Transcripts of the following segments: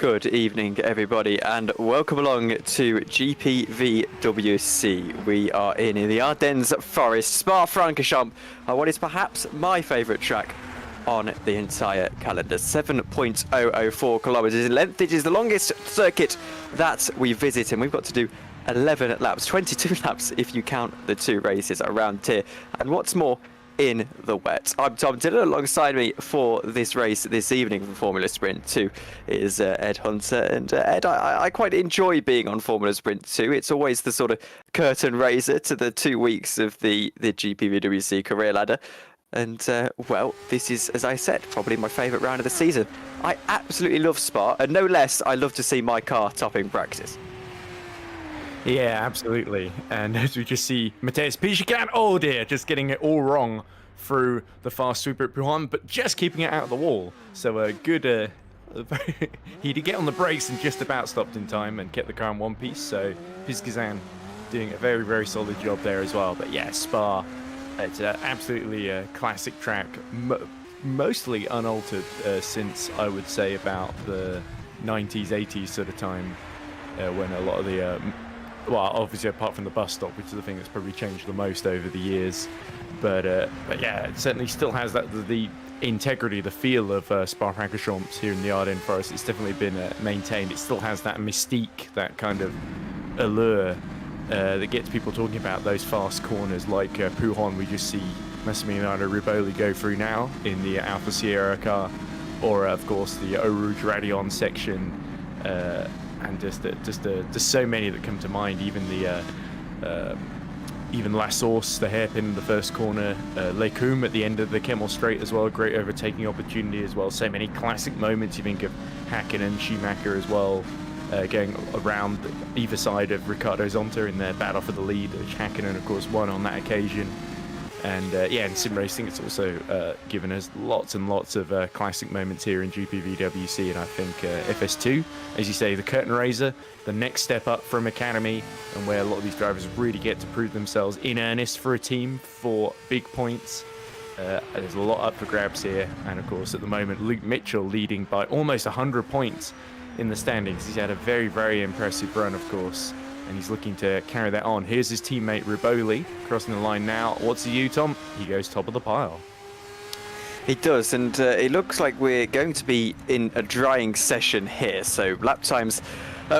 Good evening, everybody, and welcome along to GPVWC. We are in the Ardennes Forest, Spa-Francorchamps, what is perhaps my favourite track on the entire calendar. 7.004 kilometres in length. It is the longest circuit that we visit, and we've got to do 11 laps, 22 laps if you count the two races around here. And what's more, in the wet. I'm Tom Dillon. Alongside me for this race this evening for Formula Sprint 2 is Ed Hunter. And Ed, I quite enjoy being on Formula Sprint 2. It's always the sort of curtain raiser to the 2 weeks of the GPVWC career ladder. And, well, this is, as I said, probably my favourite round of the season. I absolutely love Spa, and no less, I love to see my car topping practice. Yeah, absolutely. And as we just see Matthias Pichot, oh dear, just getting it all wrong through the fast sweeper at Prix, but just keeping it out of the wall. So a good, he did get on the brakes and just about stopped in time and kept the car in one piece. So Pichot doing a very, very solid job there as well. But yeah, Spa, it's absolutely a classic track, mostly unaltered since I would say about the 90s, 80s sort of time when a lot of the well, obviously apart from the bus stop, which is the thing that's probably changed the most over the years, but yeah, it certainly still has that the integrity, the feel of Spa-Francorchamps here in the Ardennes Forest. It's definitely been maintained. It still has that mystique, that kind of allure that gets people talking about those fast corners like Pujon. We just see Massimiliano Riboli go through now in the Alfa Sierra car, or of course the Eau Rouge Radion section. And just so many that come to mind. Even the even La Source, the hairpin in the first corner, Lecum at the end of the Kemmel Straight as well, great overtaking opportunity as well. So many classic moments. You think of Hakkinen, Schumacher as well, going around either side of Ricardo Zonta in their battle for the lead, which Hakkinen of course won on that occasion. And yeah, in sim racing, it's also given us lots and lots of classic moments here in GPVWC. And I think FS2, as you say, the curtain raiser, the next step up from Academy, and where a lot of these drivers really get to prove themselves in earnest for a team for big points. There's a lot up for grabs here. And of course, at the moment, Luke Mitchell leading by almost 100 points in the standings. He's had a very, very impressive run, of course, and he's looking to carry that on. Here's his teammate Riboli crossing the line now. What's he do, Tom? He goes top of the pile. He does, and it looks like we're going to be in a drying session here, so lap times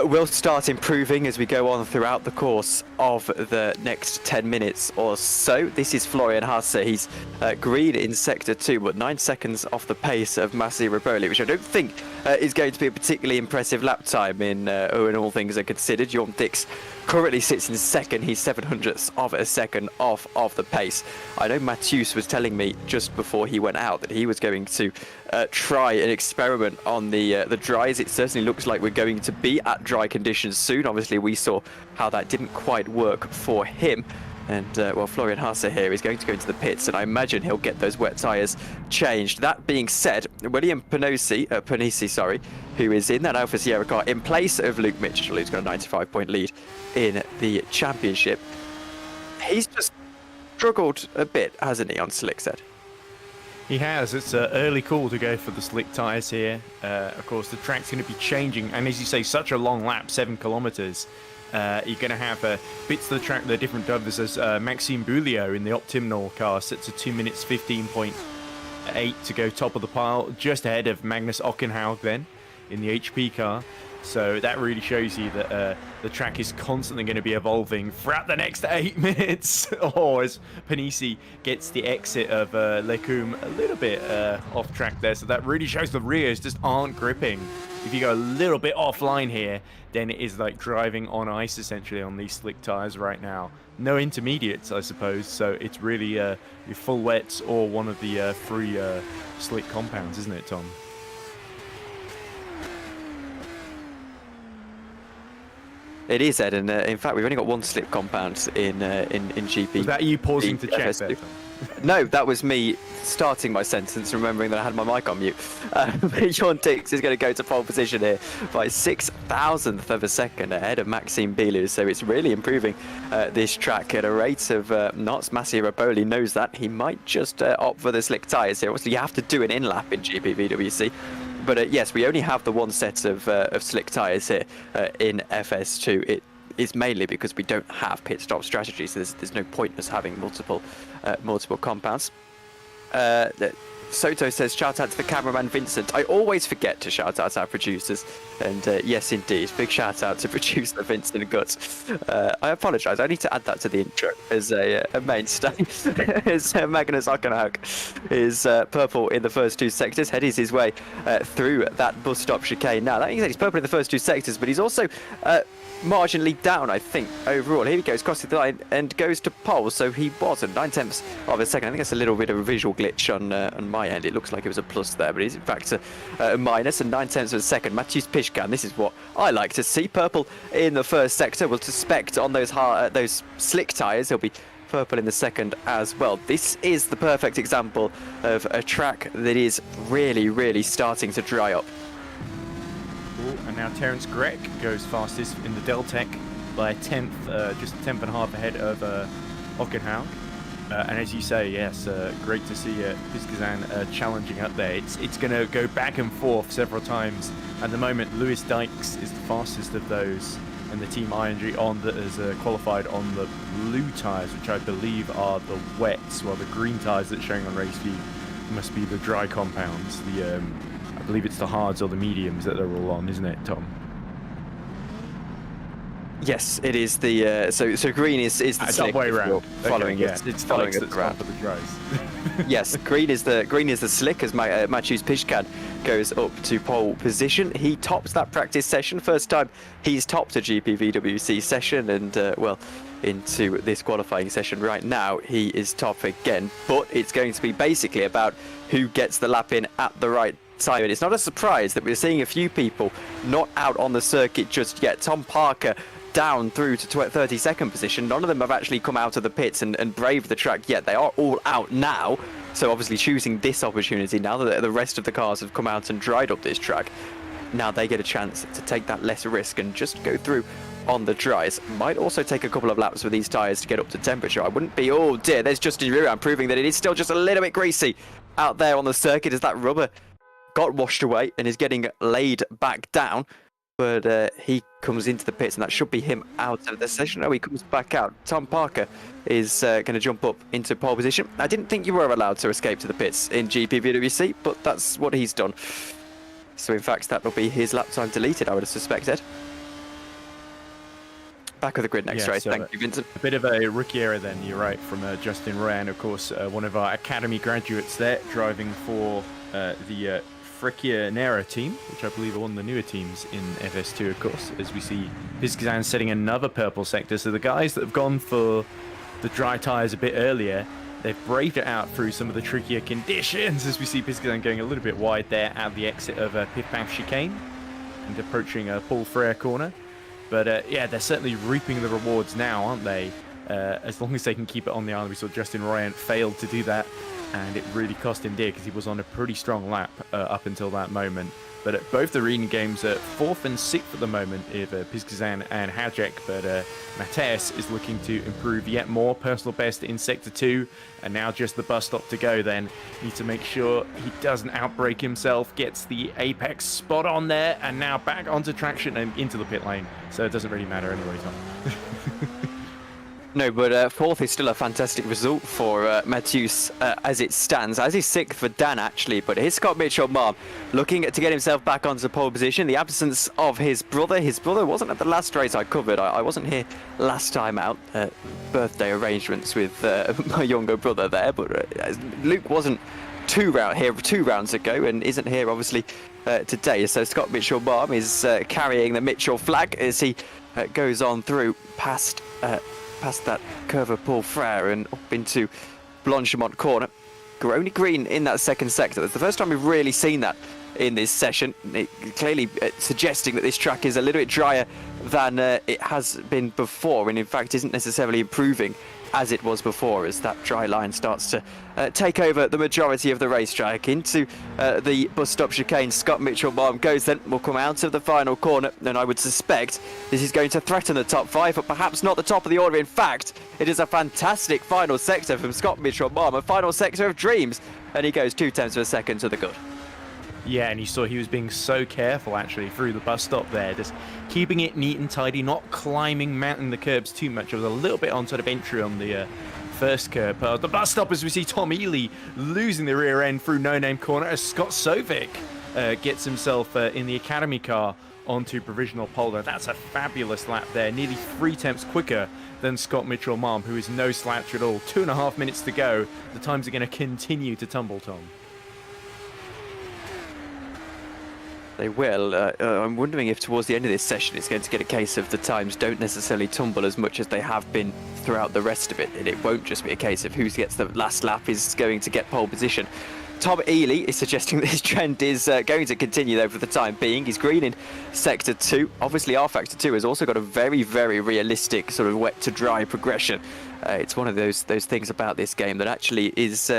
will start improving as we go on throughout the course of the next 10 minutes or so. This is Florian Hasse. He's green in sector 2, but 9 seconds off the pace of Massi Riboli, which I don't think is going to be a particularly impressive lap time in when all things are considered. Jorn Dix currently sits in second. He's 700ths of a second off of the pace. I know Mathius was telling me just before he went out that he was going to try an experiment on the dries. It certainly looks like we're going to be at dry conditions soon. Obviously, we saw how that didn't quite work for him. And, well, Florian Hasse here is going to go into the pits, and I imagine he'll get those wet tyres changed. That being said, William Panisi, who is in that Alfa Sierra car in place of Luke Mitchell, who's got a 95-point lead in the championship. He's just struggled a bit, hasn't he, on slick set? He has. It's an early call to go for the slick tyres here. Of course, the track's going to be changing, and as you say, such a long lap, 7 kilometres. You're going to have bits of the track that are different to others, as Maxime Bouliot in the Optimal car sets a 2 minutes 15.8 to go top of the pile, just ahead of Magnus Ockenhaug then in the HP car. So that really shows you that the track is constantly going to be evolving throughout the next 8 minutes. Or as Panisi gets the exit of Lecum a little bit off track there. So that really shows the rears just aren't gripping. If you go a little bit offline here, then it is like driving on ice essentially on these slick tyres right now. No intermediates, I suppose. So it's really your full wets or one of the free slick compounds, isn't it, Tom? It is, Ed, and in fact, we've only got one slip compound in GP. Was that you pausing to check there, Tom? No, that was me starting my sentence, remembering that I had my mic on mute. Jorn Dix is going to go to pole position here by 6,000th of a second ahead of Maxime Bouliot. So it's really improving this track at a rate of knots. Massi Riboli knows that. He might just opt for the slick tyres here. Obviously, you have to do an in-lap in GPVWC. But yes, we only have the one set of slick tyres here in FS2. It is mainly because we don't have pit stop strategy, so there's no point in us having multiple compounds. Soto says, shout out to the cameraman Vincent. I always forget to shout out our producers. And yes, indeed, big shout out to producer Vincent Gutt. I apologise, I need to add that to the intro as a mainstay. As Magnus Ockenhaug is purple in the first 2 sectors, heading his way through that bus stop chicane. Now, that means that he's purple in the first 2 sectors, but he's also marginally down, I think, overall. Here he goes, crosses the line and goes to pole, so he wasn't 9/10 of a second. I think that's a little bit of a visual glitch on my end. It looks like it was a plus there, but it's in fact a minus, and 9/10 of a second. Matthews Pishkan, this is what I like to see. Purple in the first sector. We'll suspect on those slick tyres he'll be purple in the second as well. This is the perfect example of a track that is really, really starting to dry up. And now Terence Grech goes fastest in the Deltec by a 10th, just a 10th and a half ahead of Ockenhaug. And as you say, yes, great to see Piskazan challenging up there. It's going to go back and forth several times. At the moment, Lewis Dykes is the fastest of those, and the Team ING is qualified on the blue tyres, which I believe are the wets, while the green tyres that's showing on race view must be the dry compounds. I believe it's the hards or the mediums that they're all on, isn't it, Tom? Yes, it is the so green is the slick way round. Following okay, yeah. It's following that's gone for the dries. Yes, green is the slick as Matthews Pishkan goes up to pole position. He tops that practice session. First time he's topped a GPVWC session, and well, into this qualifying session right now he is top again. But it's going to be basically about who gets the lap in at the right time. And it's not a surprise that we're seeing a few people not out on the circuit just yet. Tom Parker down through to 32nd position. None of them have actually come out of the pits and braved the track yet. They are all out now, so obviously choosing this opportunity now that the rest of the cars have come out and dried up this track. Now they get a chance to take that less risk and just go through on the dries. Might also take a couple of laps with these tyres to get up to temperature. I wouldn't be, oh dear, there's Justin Ruan proving that it is still just a little bit greasy out there on the circuit as that rubber got washed away and is getting laid back down. But he comes into the pits, and that should be him out of the session. No, he comes back out. Tom Parker is going to jump up into pole position. I didn't think you were allowed to escape to the pits in GPVWC, but that's what he's done. So in fact, that will be his lap time deleted, I would have suspected. Back of the grid next race. Thank you, Vincent. A bit of a rookie error then, you're right, from Justin Royan, of course, one of our academy graduates there, driving for the Francorchamps team, which I believe are one of the newer teams in FS2, of course, as we see Piskazan setting another purple sector. So the guys that have gone for the dry tyres a bit earlier, they've braved it out through some of the trickier conditions, as we see Piskazan going a little bit wide there at the exit of Pif Paf chicane and approaching Paul Frere corner. But yeah, they're certainly reaping the rewards now, aren't they? As long as they can keep it on the island. We saw Justin Ryan failed to do that, and it really cost him dear because he was on a pretty strong lap up until that moment. But both the Arena games are 4th and 6th at the moment if Piskazan and Hajek, but Mateus is looking to improve yet more. Personal best in Sector 2, and now just the bus stop to go then. Needs to make sure he doesn't outbrake himself, gets the apex spot on there, and now back onto traction and into the pit lane. So it doesn't really matter anyway, Tom. No, but 4th is still a fantastic result for Matthews as it stands. As is 6th for Dan, actually. But here's Scott Mitchell-Marm looking to get himself back onto pole position. The absence of his brother. His brother wasn't at the last race I covered. I wasn't here last time out. Birthday arrangements with my younger brother there. But Luke wasn't two rounds ago and isn't here, obviously, today. So Scott Mitchell-Marm is carrying the Mitchell flag as he goes on through past that curve of Paul Frere and up into Blanchemont corner. Only green in that second sector. That's the first time we've really seen that in this session. Clearly suggesting that this track is a little bit drier than it has been before, and in fact isn't necessarily improving as it was before, as that dry line starts to take over the majority of the racetrack. Into the bus stop chicane, Scott Mitchell-Marm goes then, will come out of the final corner, and I would suspect this is going to threaten the top 5, but perhaps not the top of the order. In fact, it is a fantastic final sector from Scott Mitchell-Marm, a final sector of dreams, and he goes 0.2 of a second to the good. Yeah, and you saw he was being so careful actually through the bus stop there, just keeping it neat and tidy, not mounting the curbs too much. It was a little bit on sort of entry on the first curb. The bus stop, as we see Tom Ely losing the rear end through no-name corner as Scott Sovic gets himself in the academy car onto provisional pole. That's a fabulous lap there, nearly 3 tenths quicker than Scott Mitchell-Marm, who is no slouch at all. 2.5 minutes to go. The times are going to continue to tumble, Tom. They will. I'm wondering if towards the end of this session it's going to get a case of the times don't necessarily tumble as much as they have been throughout the rest of it. And it won't just be a case of who gets the last lap is going to get pole position. Tom Ely is suggesting that this trend is going to continue, though, for the time being. He's green in Sector 2. Obviously, our Factor 2 has also got a very, very realistic sort of wet-to-dry progression. It's one of those things about this game that actually is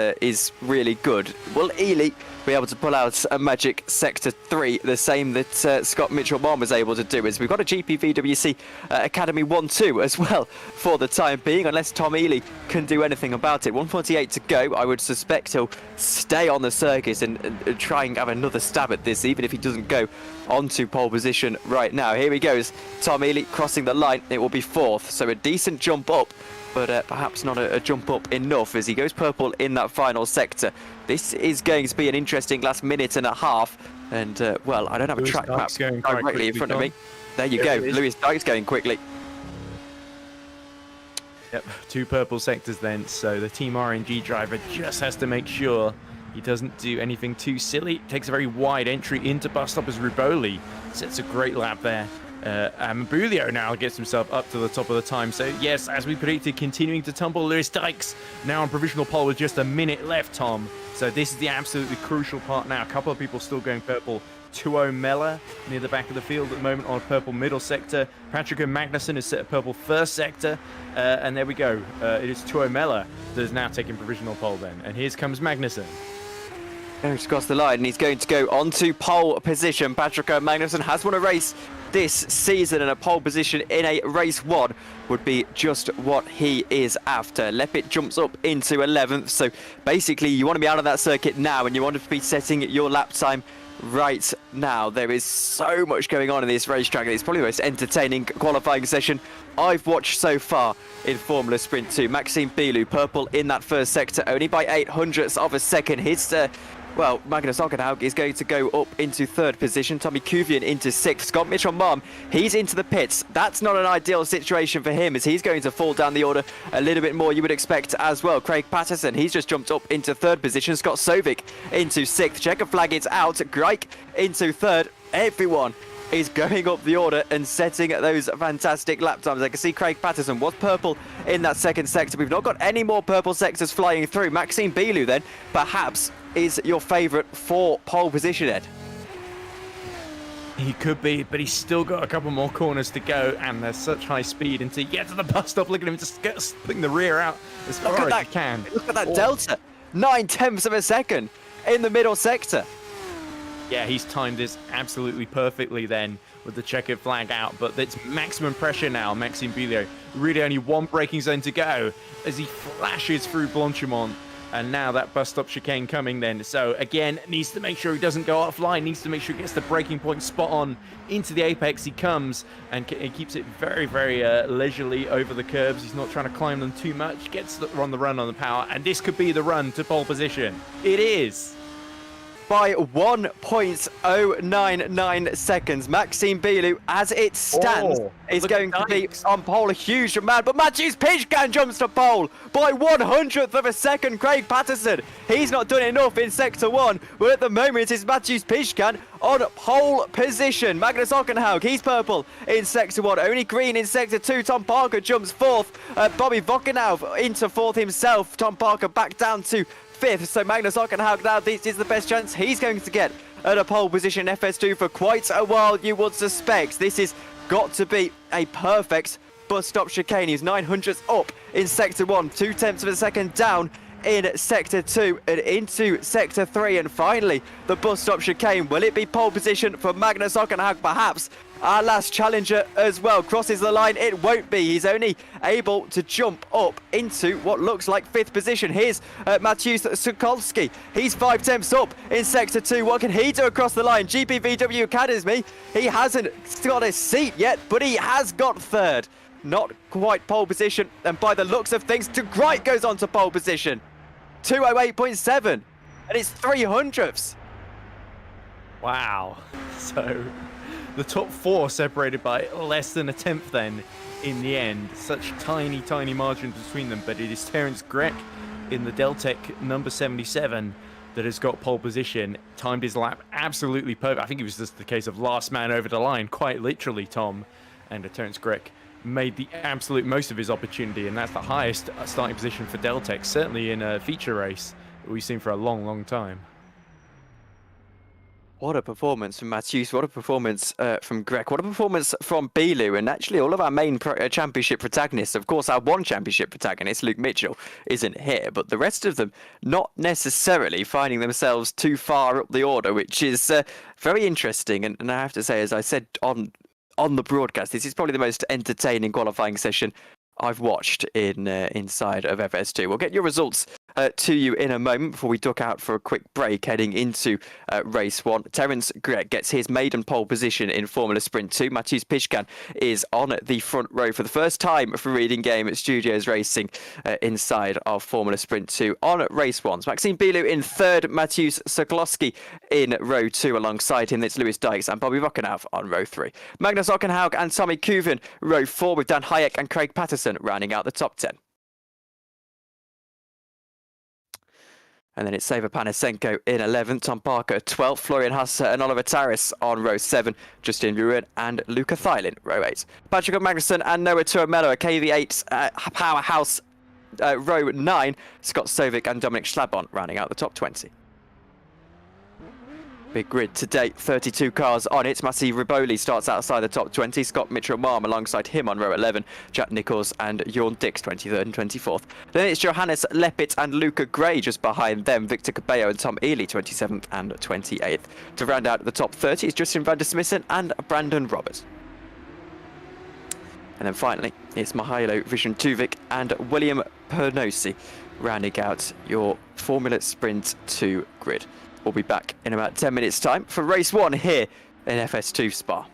really good. Will Ely be able to pull out a magic Sector 3, the same that Scott Mitchell-Marm was able to do? As we've got a GPVWC Academy 1-2 as well for the time being, unless Tom Ely can do anything about it. 1:48 to go. I would suspect he'll stay on the circuit and try and have another stab at this, even if he doesn't go onto pole position right now. Here he goes. Tom Ely crossing the line. It will be 4th, so a decent jump up, but perhaps not a jump up enough as he goes purple in that final sector. This is going to be an interesting last minute and a half. And, well, I don't have a track map directly in front of me. There you go. Lewis Dyke's going quickly. Yep, 2 purple sectors then. So the Team RNG driver just has to make sure he doesn't do anything too silly. Takes a very wide entry into bus stop as Ruboli sets a great lap there. Mabulio now gets himself up to the top of the time. So yes, as we predicted, continuing to tumble. Lewis Dykes now on provisional pole with just a minute left, Tom. So this is the absolutely crucial part now. A couple of people still going purple. Tuo Mella near the back of the field at the moment on purple middle sector. Patrick Magnussen has set a purple first sector. And there we go. It is Tuo Mella that is now taking provisional pole then. And here comes Magnussen. He's across the line and he's going to go onto pole position. Patrick Magnussen has won a race this season, and a pole position in a race 1 would be just what he is after. Leppit jumps up into 11th, so basically you want to be out of that circuit now and you want to be setting your lap time right now. There is so much going on in this racetrack. It's probably the most entertaining qualifying session I've watched so far in Formula Sprint 2. Maxime Bilou, purple in that first sector, only by 0.08 of a second. Well, Magnus Ockenhaug is going to go up into 3rd position. Tommy Kuvian into 6th. Scott Mitchell-Marm, he's into the pits. That's not an ideal situation for him, as he's going to fall down the order a little bit more, you would expect as well. Craig Patterson, he's just jumped up into 3rd position. Scott Sovic into 6th. Checker flag is out. Greik into 3rd. Everyone is going up the order and setting those fantastic lap times. I can see Craig Patterson was purple in that 2nd sector. We've not got any more purple sectors flying through. Maxime Bilou then, perhaps, is your favourite for pole position, Ed? He could be, but he's still got a couple more corners to go, and there's such high speed until you get to the bus stop. Look at him just putting the rear out as far as he can. Look at that delta. 0.9 of a second in the middle sector. Yeah, he's timed this absolutely perfectly then with the checkered flag out, but it's maximum pressure now. Maxime Bilou, really only 1 braking zone to go as he flashes through Blanchimont. And now that bus stop chicane coming then. So again, needs to make sure he doesn't go offline, needs to make sure he gets the braking point spot on into the apex. He comes and he keeps it very, very leisurely over the curbs. He's not trying to climb them too much, gets on the run on the power, and this could be the run to pole position. It is. By 1.099 seconds. Maxime Bilou, as it stands, is going to be on pole. A huge amount, but Matthews Pishkan jumps to pole by 100th of a second. Craig Patterson, he's not done enough in Sector 1, but at the moment it's Matthews Pishkan on pole position. Magnus Ockenhaug, he's purple in Sector 1, only green in Sector 2. Tom Parker jumps 4th. Bobby Vokenau into 4th himself. Tom Parker back down to 5th, so Magnus Ockenhaug now, this is the best chance he's going to get at a pole position FS2 for quite a while, you would suspect. This has got to be a perfect bus stop chicane. He's 0.09 up in Sector 1, 0.2 of a second down in Sector 2 and into Sector 3. And finally, the bus stop chicane. Will it be pole position for Magnus Ockenhaug? Perhaps our last challenger as well crosses the line. It won't be. He's only able to jump up into what looks like 5th position. Here's Mateusz Sokolski. He's 5 tenths up in Sector 2. What can he do across the line? GPVW Academy. He hasn't got a seat yet, but he has got 3rd. Not quite pole position. And by the looks of things, De Gruyt goes on to pole position. 208.7. And it's 300ths. Wow. So the top 4 separated by less than a tenth then in the end. Such tiny, tiny margins between them. But it is Terence Grech in the Deltec number 77 that has got pole position. Timed his lap absolutely perfect. I think it was just the case of last man over the line, quite literally, Tom. And Terence Grech made the absolute most of his opportunity. And that's the highest starting position for Deltec, certainly in a feature race that we've seen for a long, long time. What a performance from Mateusz, what a performance from Grech, what a performance from Bilu, and actually all of our main championship protagonists. Of course, our one championship protagonist, Luke Mitchell, isn't here, but the rest of them not necessarily finding themselves too far up the order, which is very interesting. And I have to say, as I said on the broadcast, this is probably the most entertaining qualifying session I've watched inside of FS2. We'll get your results to you in a moment before we duck out for a quick break heading into race 1. Terence Grech gets his maiden pole position in Formula Sprint 2. Mateusz Piszkan is on the front row for the first time for Reading Game Studios Racing inside of Formula Sprint 2 on race 1. Maxime Bilu in 3rd, Mateusz Sokolski in row 2 alongside him. It's Lewis Dykes and Bobby Rockenhaupt on row 3. Magnus Ockenhaug and Tommy Kuven row 4 with Dan Hayek and Craig Patterson rounding out the top 10. And then it's Sava Panasenko in 11th, Tom Parker 12th, Florian Husser and Oliver Taris on row 7, Justin Ruin and Luca Thylin, row 8. Patrick Magnusson and Noah Tuomello, a KV8 powerhouse, row 9, Scott Sovic and Dominic Schlabon rounding out the top 20. Big grid to date, 32 cars on it. Matti Riboli starts outside the top 20. Scott Mitchell-Marm alongside him on row 11. Jack Nichols and Jorn Dix, 23rd and 24th. Then it's Johannes Leppit and Luca Gray just behind them. Victor Cabello and Tom Ely, 27th and 28th. To round out the top 30 is Justin van der Smissen and Brandon Roberts. And then finally, it's Mihailo Vision-Tuvik and William Pernosi rounding out your Formula Sprint 2 grid. We'll be back in about 10 minutes' time for race 1 here in FS2 Spa.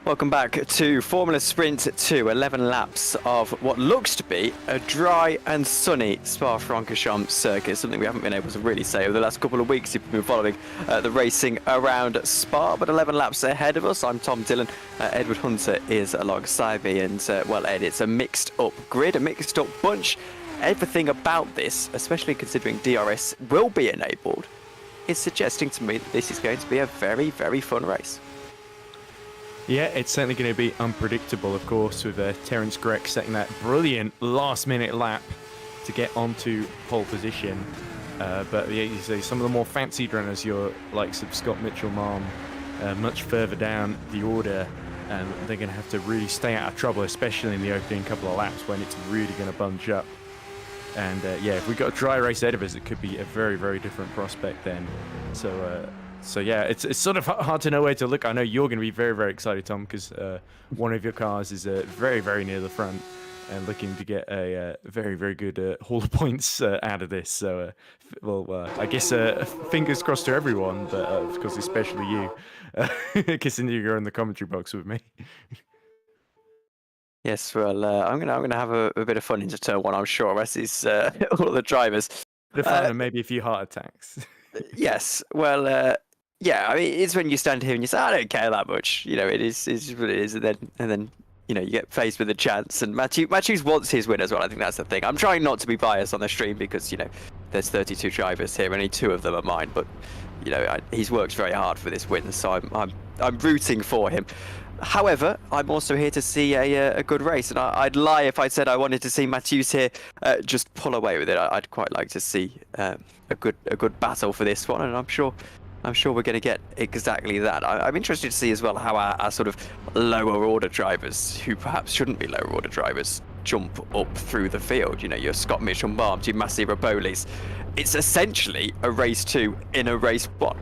Welcome back to Formula Sprint 2, 11 laps of what looks to be a dry and sunny Spa-Francorchamps circuit, something we haven't been able to really say over the last couple of weeks if you've been following the racing around Spa, but 11 laps ahead of us. I'm Tom Dillon, Edward Hunter is alongside me, and well, Ed, it's a mixed up grid, a mixed up bunch. Everything about this, especially considering DRS will be enabled, is suggesting to me that this is going to be a very, very fun race. Yeah, it's certainly going to be unpredictable, of course, with Terence Grech setting that brilliant last-minute lap to get onto pole position. But yeah, you see some of the more fancied runners, your likes of Scott Mitchell-Malm, much further down the order, and they're going to have to really stay out of trouble, especially in the opening couple of laps when it's really going to bunch up. And yeah, if we've got a dry race ahead of us, it could be a very, very different prospect then. So yeah, it's sort of hard to know where to look. I know you're going to be very, very excited, Tom, because one of your cars is very, very near the front and looking to get a very, very good haul of points out of this. So, well, I guess fingers crossed to everyone, but of course, especially you, kissing you're in the commentary box with me. Yes, well, I'm gonna have a bit of fun into turn one, I'm sure, as is all the drivers. The fun and maybe a few heart attacks. Yes, well, yeah, I mean, it's when you stand here and you say, I don't care that much, you know, it is what it is, and then you know, you get faced with a chance, and Matthews wants his win as well. I think that's the thing. I'm trying not to be biased on the stream because, you know, there's 32 drivers here, only 2 of them are mine, but, you know, he's worked very hard for this win, so I'm rooting for him. However, I'm also here to see a good race, and I'd lie if I said I wanted to see Matthews here just pull away with it. I'd quite like to see a good battle for this one, and I'm sure we're going to get exactly that. I'm interested to see as well how our sort of lower order drivers, who perhaps shouldn't be lower order drivers, jump up through the field. You know, your Scott Mitchell-Malm, your Massi Rapolis. It's essentially a race 2 in a race 1.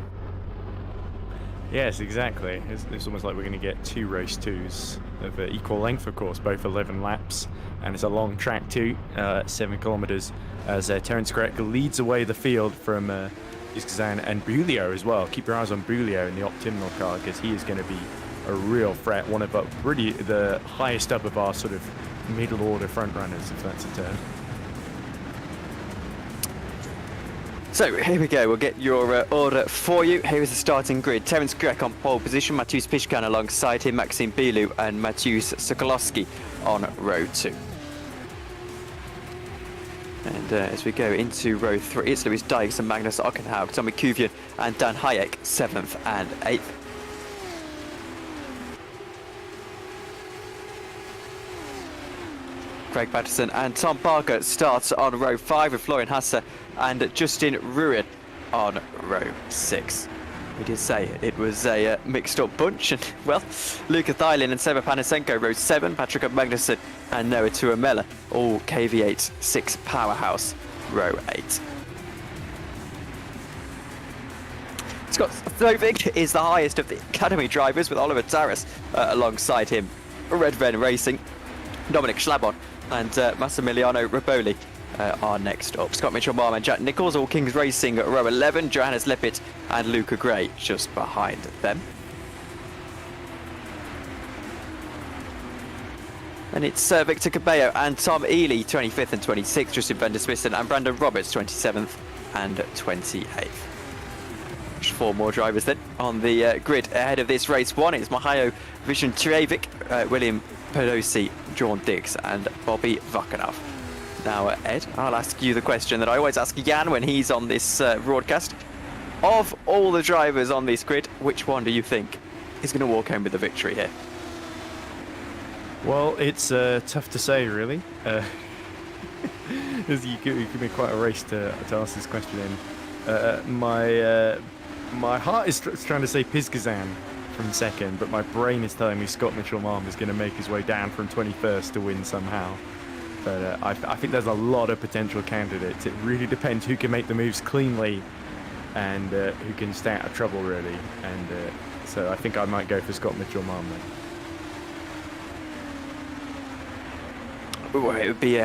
Yes, exactly. It's almost like we're going to get 2 race 2s of equal length, of course, both 11 laps, and it's a long track too, 7 kilometers, as Terence Grech leads away the field from Piskazan and Bulio as well. Keep your eyes on Bulio in the Optimal car, because he is going to be a real threat, one of the highest up of our sort of middle order front runners, if that's a term. So here we go, we'll get your order for you. Here is the starting grid. Terence Grech on pole position, Mateusz Piszkan alongside him, Maxime Bilou and Mateusz Sokolowski on row 2. And as we go into row 3, it's Louis Dykes and Magnus Ockenhaug, Tommy Kuvian and Dan Hayek, 7th and 8th. Craig Patterson and Tom Parker starts on row 5 with Florian Hasse and Justin Ruin on row 6. We did say it was a mixed up bunch, and well, Luca Thylin and Seba Panasenko row 7, Patrick Magnussen and Noah Tuamela, all KV8 6 powerhouse, row 8. Scott Stovik is the highest of the academy drivers, with Oliver Taras alongside him, Red Ven Racing, Dominic Schlabon and Massimiliano Raboli are next up. Scott Mitchell-Malm and Jack Nichols, all Kings Racing at row 11, Johannes Leppit and Luca Gray just behind them. And it's Victor Cabello and Tom Ely, 25th and 26th, Justin van der Smissen and Brandon Roberts, 27th and 28th. Just 4 more drivers then on the grid ahead of this race 1. It's Mahayo Vishen-Trevik, William Pelosi, John Diggs and Bobby Vakanov. Now, Ed, I'll ask you the question that I always ask Jan when he's on this broadcast. Of all the drivers on this grid, which one do you think is going to walk home with the victory here? Well, it's tough to say, really. You give me quite a race to ask this question in. My heart is trying to say Piskazan from 2nd, but my brain is telling me Scott Mitchell-Malm is going to make his way down from 21st to win somehow. But I think there's a lot of potential candidates. It really depends who can make the moves cleanly and who can stay out of trouble, really. And so I think I might go for Scott Mitchell-Malm then. Well, it would be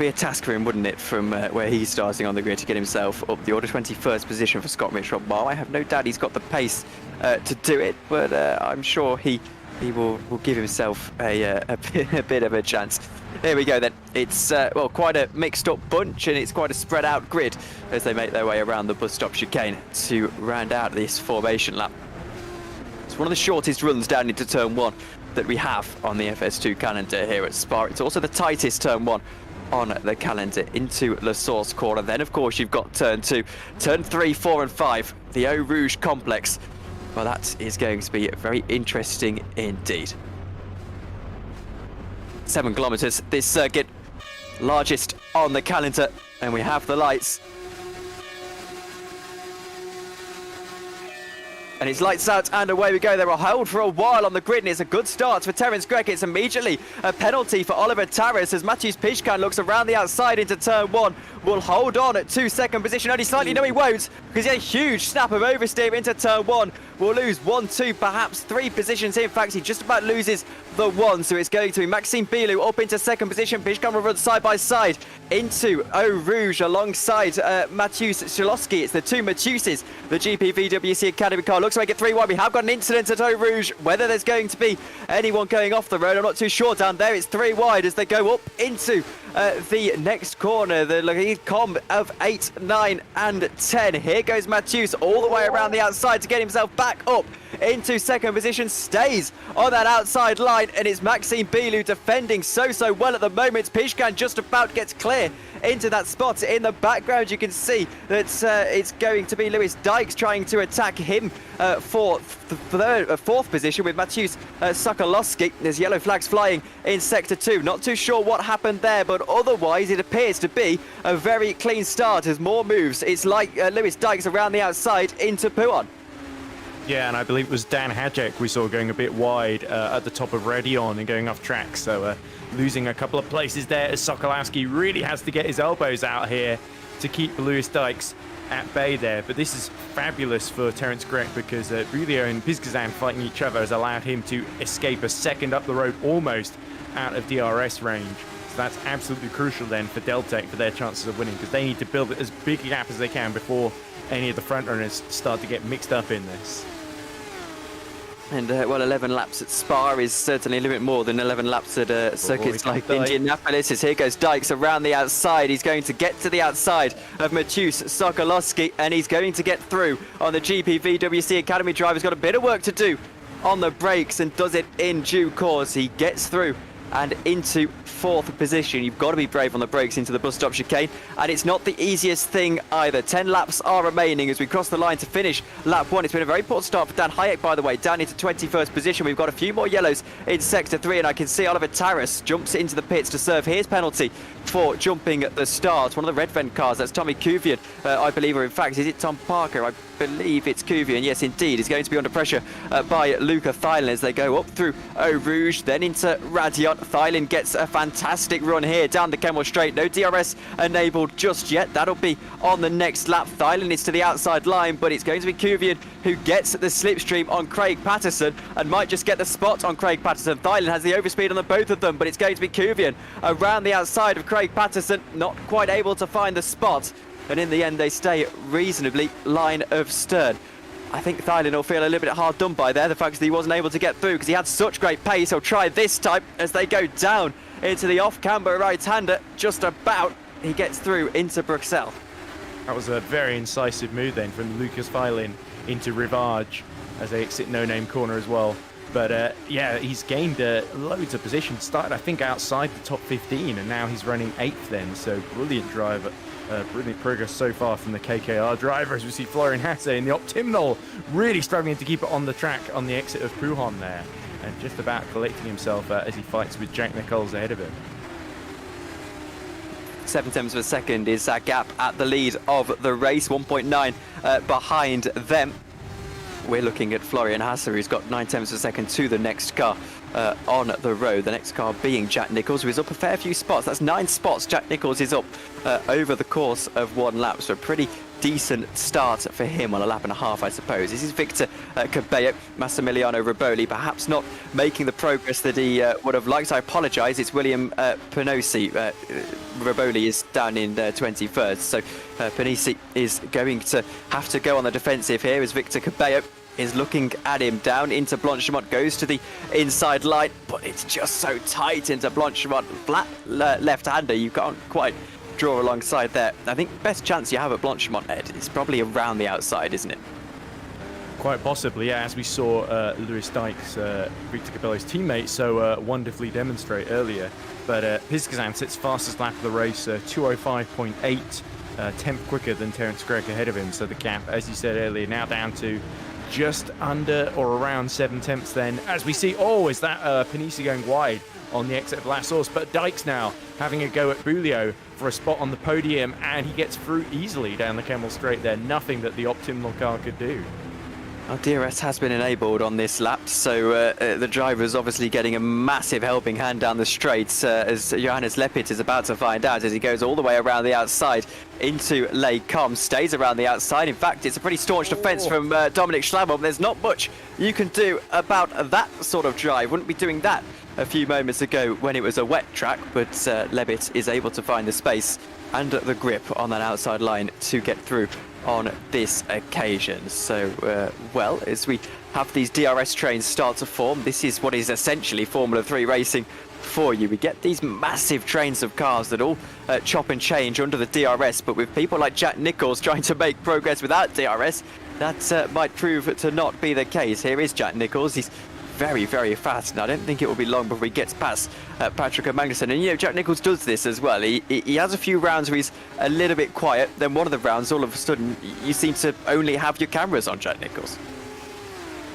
a task for him, wouldn't it, from where he's starting on the grid to get himself up the order. 21st position for Scott Mitchell-Malm. I have no doubt he's got the pace to do it, but I'm sure he he will give himself a bit of a chance. Here we go then. It's well, quite a mixed up bunch, and it's quite a spread out grid as they make their way around the bus stop chicane to round out this formation lap. It's one of the shortest runs down into turn 1 that we have on the FS2 calendar here at Spa. It's also the tightest turn 1 on the calendar into La Source corner. Then of course you've got turn 2, turn 3, 4 and 5, the Eau Rouge complex. Well, that is going to be very interesting indeed. 7 kilometers, this circuit, largest on the calendar, and we have the lights. And it's lights out and away we go. They were held for a while on the grid, and it's a good start for Terence Gregg. It's immediately a penalty for Oliver Taras as Matthews Pishkan looks around the outside into turn 1. Will hold on at 2-second position, only slightly. No, he won't, because he had a huge snap of oversteer into turn 1. Will lose 1, 2, perhaps 3 positions here. In fact, he just about loses the 1, so it's going to be Maxime Bilou up into 2nd position. Pishkan will run side by side into Eau Rouge alongside Matthews Szalowski. It's the 2 Matthewses. The GPVWC Academy car looks to make it 3-1. We have got an incident at Eau Rouge. Whether there's going to be anyone going off the road, I'm not too sure. Down there, it's 3 wide as they go up into the next corner. The lead comb of 8, 9 and 10. Here goes Matthews all the way around the outside to get himself back up into 2nd position. Stays on that outside line, and it's Maxime Bilou defending so well at the moment. Pishkan just about gets clear into that spot. In the background you can see that it's going to be Lewis Dykes trying to attack him for the 4th position with Matthews Sokolowski. There's yellow flags flying in sector 2. Not too sure what happened there, but otherwise it appears to be a very clean start as more moves. It's like Lewis Dykes around the outside into Pouhon. Yeah, and I believe it was Dan Hajek we saw going a bit wide at the top of Redion and going off track. So losing a couple of places there as Sokolowski really has to get his elbows out here to keep Lewis Dykes at bay there. But this is fabulous for Terence Gregg because Bulio and Pizgazan fighting each other has allowed him to escape a second up the road almost out of DRS range. So that's absolutely crucial then for Deltec for their chances of winning, because they need to build as big a gap as they can before any of the front runners start to get mixed up in this. And well, 11 laps at Spa is certainly a little bit more than 11 laps at circuits like Indianapolis. As here goes Dykes around the outside. He's going to get to the outside of Matthews Sokolowski, and he's going to get through on the GPVWC Academy driver. He's got a bit of work to do on the brakes and does it in due course. He gets through and into 4th position. You've got to be brave on the brakes into the bus stop chicane, and it's not the easiest thing either. 10 laps are remaining as we cross the line to finish lap 1. It's been a very poor start for Dan Hayek, by the way, down into 21st position. We've got a few more yellows in sector 3, and I can see Oliver Taras jumps into the pits to serve his penalty for jumping at the start. One of the red vent cars, that's Tommy Cuvian, I believe, or in fact, is it Tom Parker? I believe it's Cuvian. Yes, indeed. He's going to be under pressure by Luca Thailand as they go up through Eau Rouge, then into Radion. Thailand gets a fantastic run here down the Kemmel Straight. No DRS enabled just yet. That'll be on the next lap. Thailand is to the outside line, but it's going to be Cuvian who gets the slipstream on Craig Patterson and might just get the spot on Craig Patterson. Thailand has the overspeed on the both of them, but it's going to be Cuvian around the outside of Craig Patterson, not quite able to find the spot. And in the end, they stay reasonably line of stern. I think Thailand will feel a little bit hard done by there, the fact that he wasn't able to get through because he had such great pace. He'll try this time as they go down into the off-camber right-hander. Just about he gets through into Bruxelles. That was a very incisive move then from Lucas Thailand into Rivage as they exit no-name corner as well. But yeah, he's gained loads of positions. Started, I think, outside the top 15, and now he's running 8th then. So brilliant driver. Brilliant progress so far from the KKR driver, as we see Florian Hasse in the Optimnol really struggling to keep it on the track on the exit of Pouhon there, and just about collecting himself as he fights with Jack Nichols ahead of him. 7 tenths of a second is that gap at the lead of the race, 1.9 behind them. We're looking at Florian Hasse, who's got 9 tenths of a second to the next car on the road. The next car being Jack Nichols, who is up a fair few spots. That's 9 spots Jack Nichols is up over the course of 1 lap. So a pretty decent start for him on a lap and a half, I suppose. This is Victor Cabello, Massimiliano Riboli, perhaps not making the progress that he would have liked. I apologise, it's William Panosi. Riboli is down in 21st, so Panisi is going to have to go on the defensive here as Victor Cabello is looking at him. Down into Blanchimont, goes to the inside line, but it's just so tight into Blanchimont. Flat left-hander, you can't quite draw alongside there. I think best chance you have at Blanchimont, Ed, is probably around the outside, isn't it? Quite possibly, yeah, as we saw Lewis Dykes, Victor Cabello's teammate, so wonderfully demonstrate earlier. But Pisgazan sits fastest lap of the race, 2:05.8, 10th quicker than Terence Gregg ahead of him. So the gap, as you said earlier, now down to just under or around 7/10 then. As we see, is that Panisi going wide on the exit of La Source? But Dykes now having a go at Bulio for a spot on the podium, and he gets through easily down the Kemmel Straight there. Nothing that the optimal car could do. Our DRS has been enabled on this lap, so the driver is obviously getting a massive helping hand down the straight, as Johannes Lepit is about to find out as he goes all the way around the outside into Les Combes, stays around the outside. In fact, it's a pretty staunch defence from Dominic Schlabel. There's not much you can do about that sort of drive. Wouldn't be doing that a few moments ago when it was a wet track, but Levitt is able to find the space and the grip on that outside line to get through on this occasion. So, well, as we have these DRS trains start to form, this is what is essentially Formula 3 racing for you. We get these massive trains of cars that all chop and change under the DRS, but with people like Jack Nicholls trying to make progress without DRS, that might prove to not be the case. Here is Jack Nicholls. He's very, very fast, and I don't think it will be long before he gets past Patrick Magnussen. And, you know, Jack Nicholls does this as well. He has a few rounds where he's a little bit quiet, then one of the rounds, all of a sudden, you seem to only have your cameras on Jack Nicholls.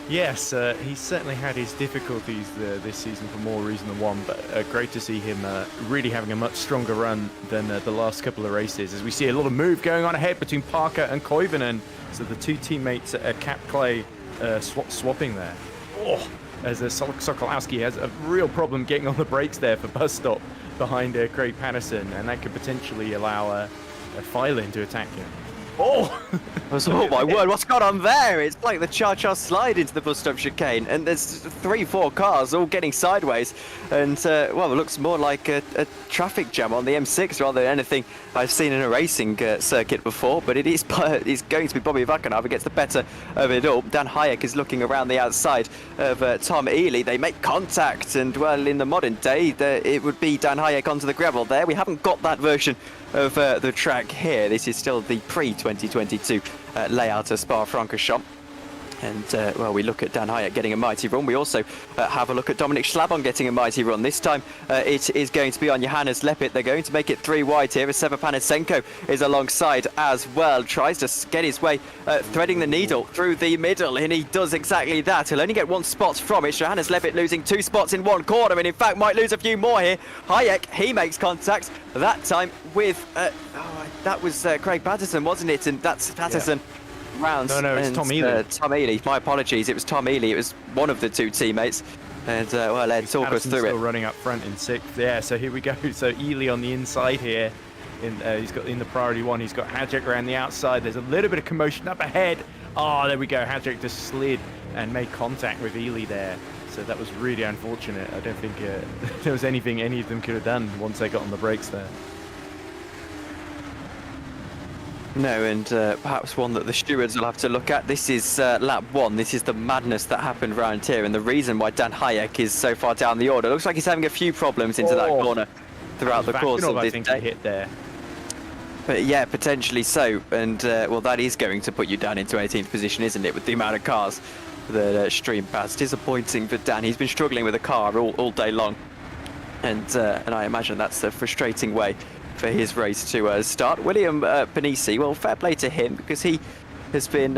Yes, he's certainly had his difficulties this season for more reason than one, but great to see him really having a much stronger run than the last couple of races, as we see a lot of move going on ahead between Parker and Koivunen. So the two teammates at Cap Clay swapping there. As Sokolowski has a real problem getting on the brakes there for bus stop behind Craig Patterson, and that could potentially allow a Filin to attack him. Oh my word, what's gone on there? It's like the cha-cha slide into the bus stop chicane, and there's 3-4 cars all getting sideways, and well, it looks more like a traffic jam on the M6 rather than anything I've seen in a racing circuit before. But it's going to be Bobby Vakanov who gets the better of it all. Dan Hayek is looking around the outside of Tom Ely. They make contact, and well, in the modern day, it would be Dan Hayek onto the gravel there. We haven't got that version of the track here. This is still the Prix 2022 layout of Spa-Francorchamps. And, well, we look at Dan Hayek getting a mighty run. We also have a look at Dominic Schlabon getting a mighty run. This time it is going to be on Johannes Lepit. They're going to make it 3 wide here as Seba Panasenko is alongside as well. Tries to get his way, threading the needle through the middle, and he does exactly that. He'll only get 1 spot from it. Johannes Lepit losing 2 spots in 1 corner, and in fact might lose a few more here. Hayek, he makes contact, that time with, that was Craig Patterson, wasn't it? And that's Patterson. Yeah. Rounds. No, it's Tom Ely. Tom Ely. My apologies. It was Tom Ely. It was one of the 2 teammates. And, well, Ed, talk us through it. Still running up front in 6th. Yeah, so here we go. So Ely on the inside here. He's got in the priority 1. He's got Hadjek around the outside. There's a little bit of commotion up ahead. There we go. Hadjek just slid and made contact with Ely there. So that was really unfortunate. I don't think there was anything any of them could have done once they got on the brakes there. No, and perhaps one that the stewards will have to look at. This is lap 1. This is the madness that happened around here, and the reason why Dan Hayek is so far down the order. Looks like he's having a few problems into that corner throughout the course of this day. He hit there. But yeah, potentially so. And well, that is going to put you down into 18th position, isn't it, with the amount of cars that stream past. Disappointing for Dan. He's been struggling with the car all day long, and I imagine that's a frustrating way for his race to start. William Panisi, well, fair play to him, because he has been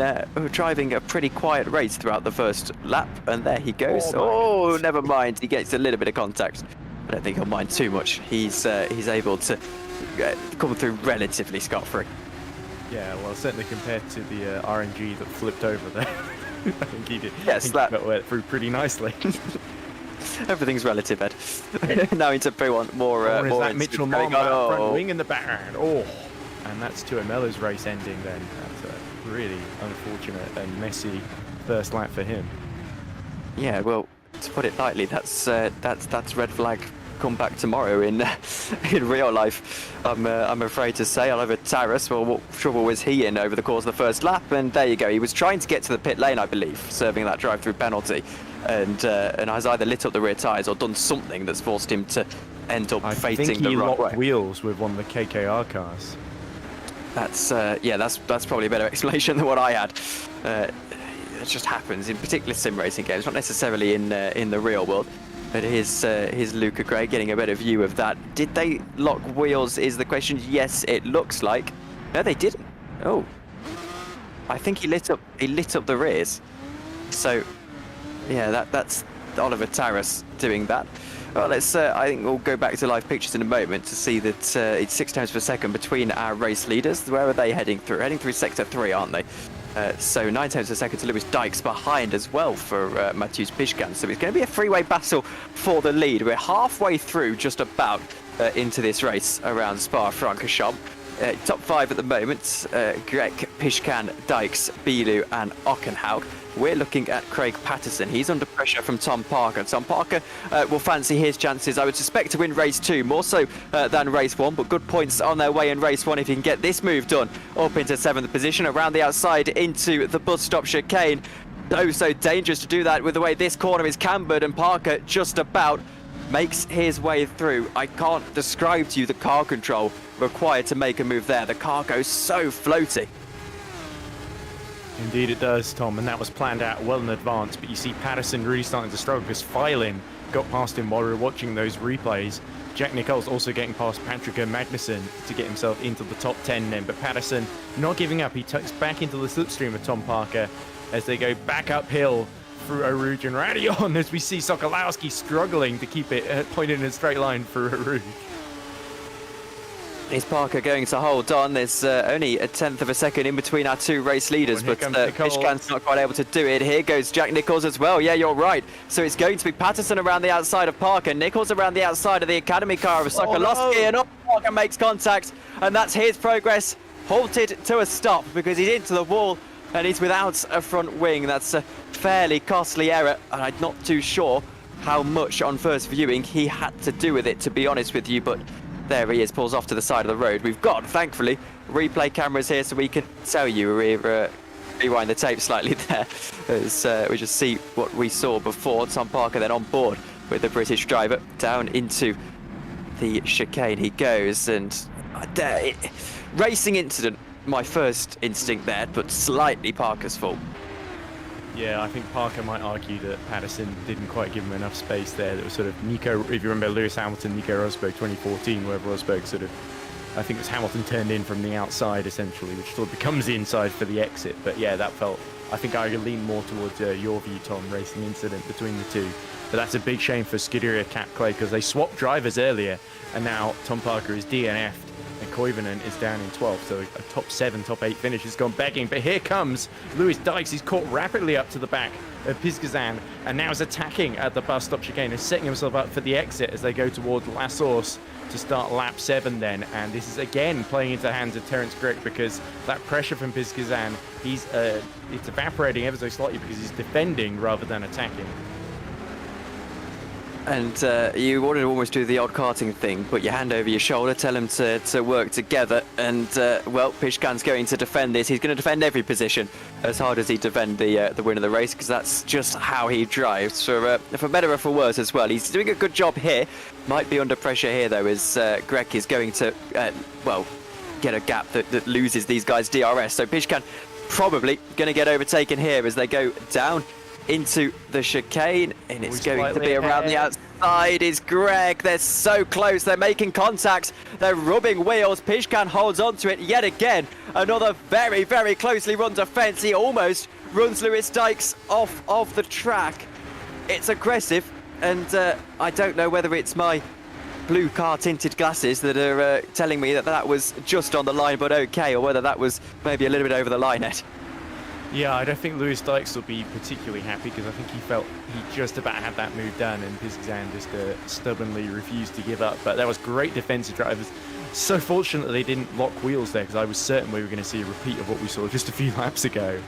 driving a pretty quiet race throughout the first lap, and there he goes. Never mind, he gets a little bit of contact. I don't think he'll mind too much. He's able to come through relatively scot-free. Yeah, well, certainly compared to the RNG that flipped over there. I think he did. Yes, that went through pretty nicely. Everything's relative, Ed. Now into P1, more that Mitchell Norman front wing in the background. And that's Tuamelo's race ending then. That's a really unfortunate and messy first lap for him. Yeah, well, to put it lightly, that's red flag come back tomorrow in in real life. I'm afraid to say. Oliver Tarras, well, what trouble was he in over the course of the first lap? And there you go. He was trying to get to the pit lane, I believe, serving that drive-through penalty, and has either lit up the rear tyres or done something that's forced him to end up facing the wrong way. Locked wheels with one of the KKR cars. That's that's probably a better explanation than what I had. It just happens in particular sim racing games, not necessarily in the real world. But here's Luca Gray getting a better view of that. Did they lock wheels is the question. Yes, it looks like. No, they didn't. Oh, I think he lit up the rears. So yeah, that's Oliver Tarras doing that. Well, let's. I think we'll go back to live pictures in a moment to see that it's 6 times per second between our race leaders. Where are they heading through? Heading through sector 3, aren't they? So 9 times per second to Lewis Dykes behind as well for Mateusz Piszkan. So it's going to be a three-way battle for the lead. We're halfway through, just about, into this race around Spa-Francorchamps. Top 5 at the moment, Greg, Piszkan, Dykes, Bilu and Ockenhaug. We're looking at Craig Patterson. He's under pressure from Tom Parker. Tom Parker will fancy his chances, I would suspect, to win race 2, more so than race 1, but good points on their way in race 1 if he can get this move done. Up into 7th position, around the outside into the bus stop chicane. So dangerous to do that with the way this corner is cambered, and Parker just about makes his way through. I can't describe to you the car control required to make a move there. The car goes so floaty. Indeed it does, Tom, and that was planned out well in advance, but you see Patterson really starting to struggle because Filin got past him while we were watching those replays. Jack Nicholls also getting past Patrick Magnussen to get himself into the top 10 then, but Patterson not giving up. He tucks back into the slipstream of Tom Parker as they go back uphill through Aruj and Radion as we see Sokolowski struggling to keep it pointed in a straight line for Aruj. Is Parker going to hold on? There's only a 1/10 of a second in between our 2 race leaders, but Piszkan's not quite able to do it. Here goes Jack Nicholls as well. Yeah, you're right. So it's going to be Patterson around the outside of Parker, Nicholls around the outside of the Academy car of Sokolowski, and Parker makes contact, and that's his progress halted to a stop because he's into the wall and he's without a front wing. That's a fairly costly error, and I'm not too sure how much on first viewing he had to do with it, to be honest with you, but there he is, pulls off to the side of the road. We've got, thankfully, replay cameras here so we can tell you. Rewind the tape slightly there as we just see what we saw before. Tom Parker then on board with the British driver down into the chicane he goes, and racing incident, my first instinct there, but slightly Parker's fault. Yeah, I think Parker might argue that Patterson didn't quite give him enough space there. That was sort of Nico, if you remember Lewis Hamilton, Nico Rosberg 2014, where Rosberg sort of, I think it was Hamilton turned in from the outside essentially, which sort of becomes the inside for the exit. But yeah, that felt, I think I lean more towards your view, Tom, racing incident between the two. But that's a big shame for Scuderia Cap Clay because they swapped drivers earlier, and now Tom Parker is DNF'd. And Koivunen is down in 12th, so a top 7, top 8 finish has gone begging. But here comes Lewis Dykes. He's caught rapidly up to the back of Piszczan and now is attacking at the bus stop chicane and setting himself up for the exit as they go toward La Source to start lap 7 then. And this is again playing into the hands of Terence Grech because that pressure from Piszczan, it's evaporating ever so slightly because he's defending rather than attacking. And you want to almost do the odd karting thing, put your hand over your shoulder, tell him to work together, and well, Piszkan's going to defend this. He's going to defend every position as hard as he defend the win of the race, because that's just how he drives, for better or for worse as well. He's doing a good job here. Might be under pressure here though, as Grech is going to well, get a gap that loses these guys DRS. So Piszkan probably going to get overtaken here as they go down into the chicane, and it's going to be around the outside is Greg. They're so close, they're making contact, they're rubbing wheels. Piszkan holds on to it yet again. Another very, very closely run defense. He almost runs Lewis Dykes off of the track. It's aggressive, and I don't know whether it's my blue car tinted glasses that are telling me that was just on the line but okay, or whether that was maybe a little bit over the line, Ed. Yeah, I don't think Lewis Dykes will be particularly happy because I think he felt he just about had that move done and Piszczan just stubbornly refused to give up. But that was great defensive drivers. So fortunate they didn't lock wheels there because I was certain we were going to see a repeat of what we saw just a few laps ago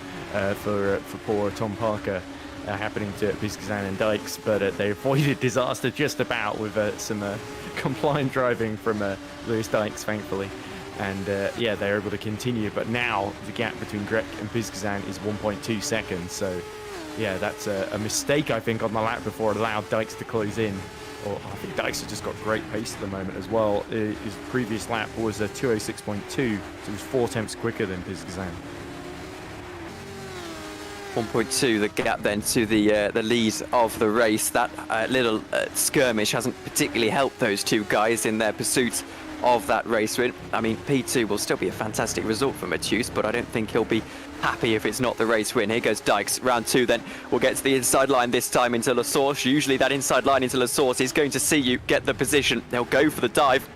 for poor Tom Parker. happening to Piskazan and Dykes, but they avoided disaster just about with some compliant driving from Lewis Dykes, thankfully. And yeah, they're able to continue, but now the gap between Grek and Piskazan is 1.2 seconds. So yeah, that's a mistake, I think, on the lap before it allowed Dykes to close in. Or I think Dykes has just got great pace at the moment as well. His previous lap was a 206.2, so he was 4 tenths quicker than Piskazan. 1.2, the gap then to the lead of the race. That little skirmish hasn't particularly helped those two guys in their pursuit of that race win. I mean, P2 will still be a fantastic result for Matthews, but I don't think he'll be happy if it's not the race win. Here goes Dykes, round 2 then. We'll get to the inside line this time into La Source. Usually that inside line into La Source is going to see you get the position. They'll go for the dive,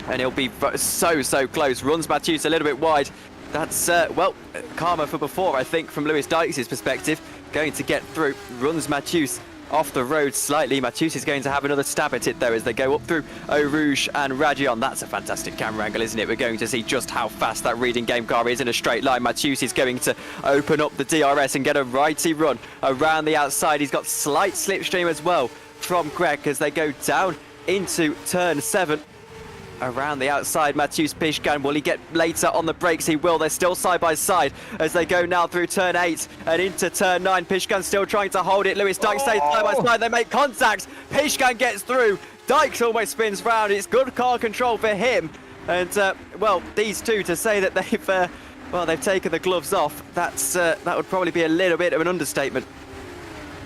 and he'll be so close. Runs Matthews a little bit wide. That's, well, karma for before, I think, from Lewis Dykes' perspective. Going to get through. Runs Matthews off the road slightly. Matthews is going to have another stab at it, though, as they go up through Eau Rouge and Radion. That's a fantastic camera angle, isn't it? We're going to see just how fast that reading game car is in a straight line. Matthews is going to open up the DRS and get a righty run around the outside. He's got slight slipstream as well from Greg as they go down into turn 7. Around the outside, Matthews Pishkan, will he get later on the brakes? He will. They're still side by side as they go now through turn 8 and into turn 9. Pishkan still trying to hold it. Lewis Dykes stays side by side. They make contact. Pishkan gets through. Dykes almost spins round. It's good car control for him. And, well, these two, to say that they've taken the gloves off, that would probably be a little bit of an understatement.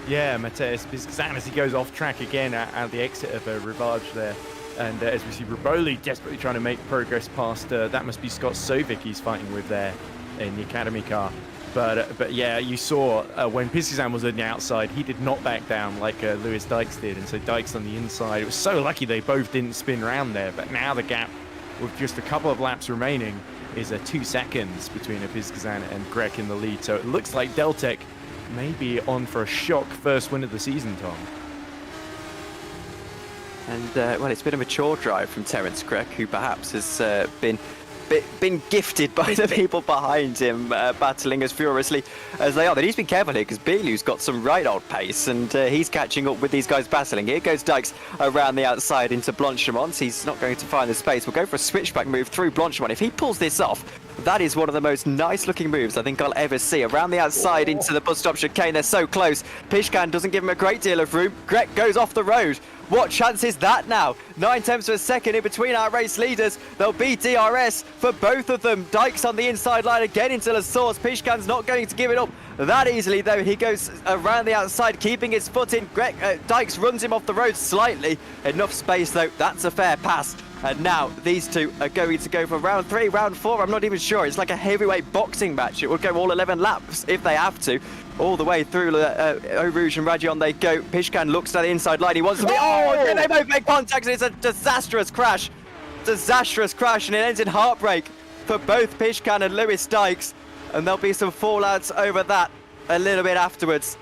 Yeah, Mateusz Piskazan as he goes off track again at the exit of Rivage there. And as we see Riboli desperately trying to make progress past, that must be Scott Sovic he's fighting with there in the Academy car. But yeah, you saw when Piskazan was on the outside, he did not back down like Lewis Dykes did. And so Dykes on the inside, it was so lucky they both didn't spin around there. But now the gap, with just a couple of laps remaining, is 2 seconds between Piskazan and Grek in the lead. So it looks like Deltec may be on for a shock first win of the season, Tom. And, well, it's been a mature drive from Terence Grek, who perhaps has been gifted by the people behind him, battling as furiously as they are. But he's been careful here because Belu's got some right old pace, and he's catching up with these guys battling. Here goes Dykes around the outside into Blanchemont. He's not going to find the space. We'll go for a switchback move through Blanchemont. If he pulls this off, that is one of the most nice-looking moves I think I'll ever see. Around the outside into the bus stop chicane. They're so close. Pishkan doesn't give him a great deal of room. Grek goes off the road. What chance is that now? 9 tenths of a second in between our race leaders. There'll be DRS for both of them. Dykes on the inside line again into the source. Pishkan's not going to give it up that easily, though. He goes around the outside, keeping his foot in. Dykes runs him off the road slightly. Enough space, though. That's a fair pass. And now these two are going to go for round 3, round 4. I'm not even sure. It's like a heavyweight boxing match. It will go all 11 laps if they have to. All the way through Eau Rouge and Radion they go. Pishkan looks at the inside line. He wants to be... Oh, they both make contact, and it's a disastrous crash. Disastrous crash, and it ends in heartbreak for both Pishkan and Lewis Dykes. And there'll be some fallouts over that a little bit afterwards.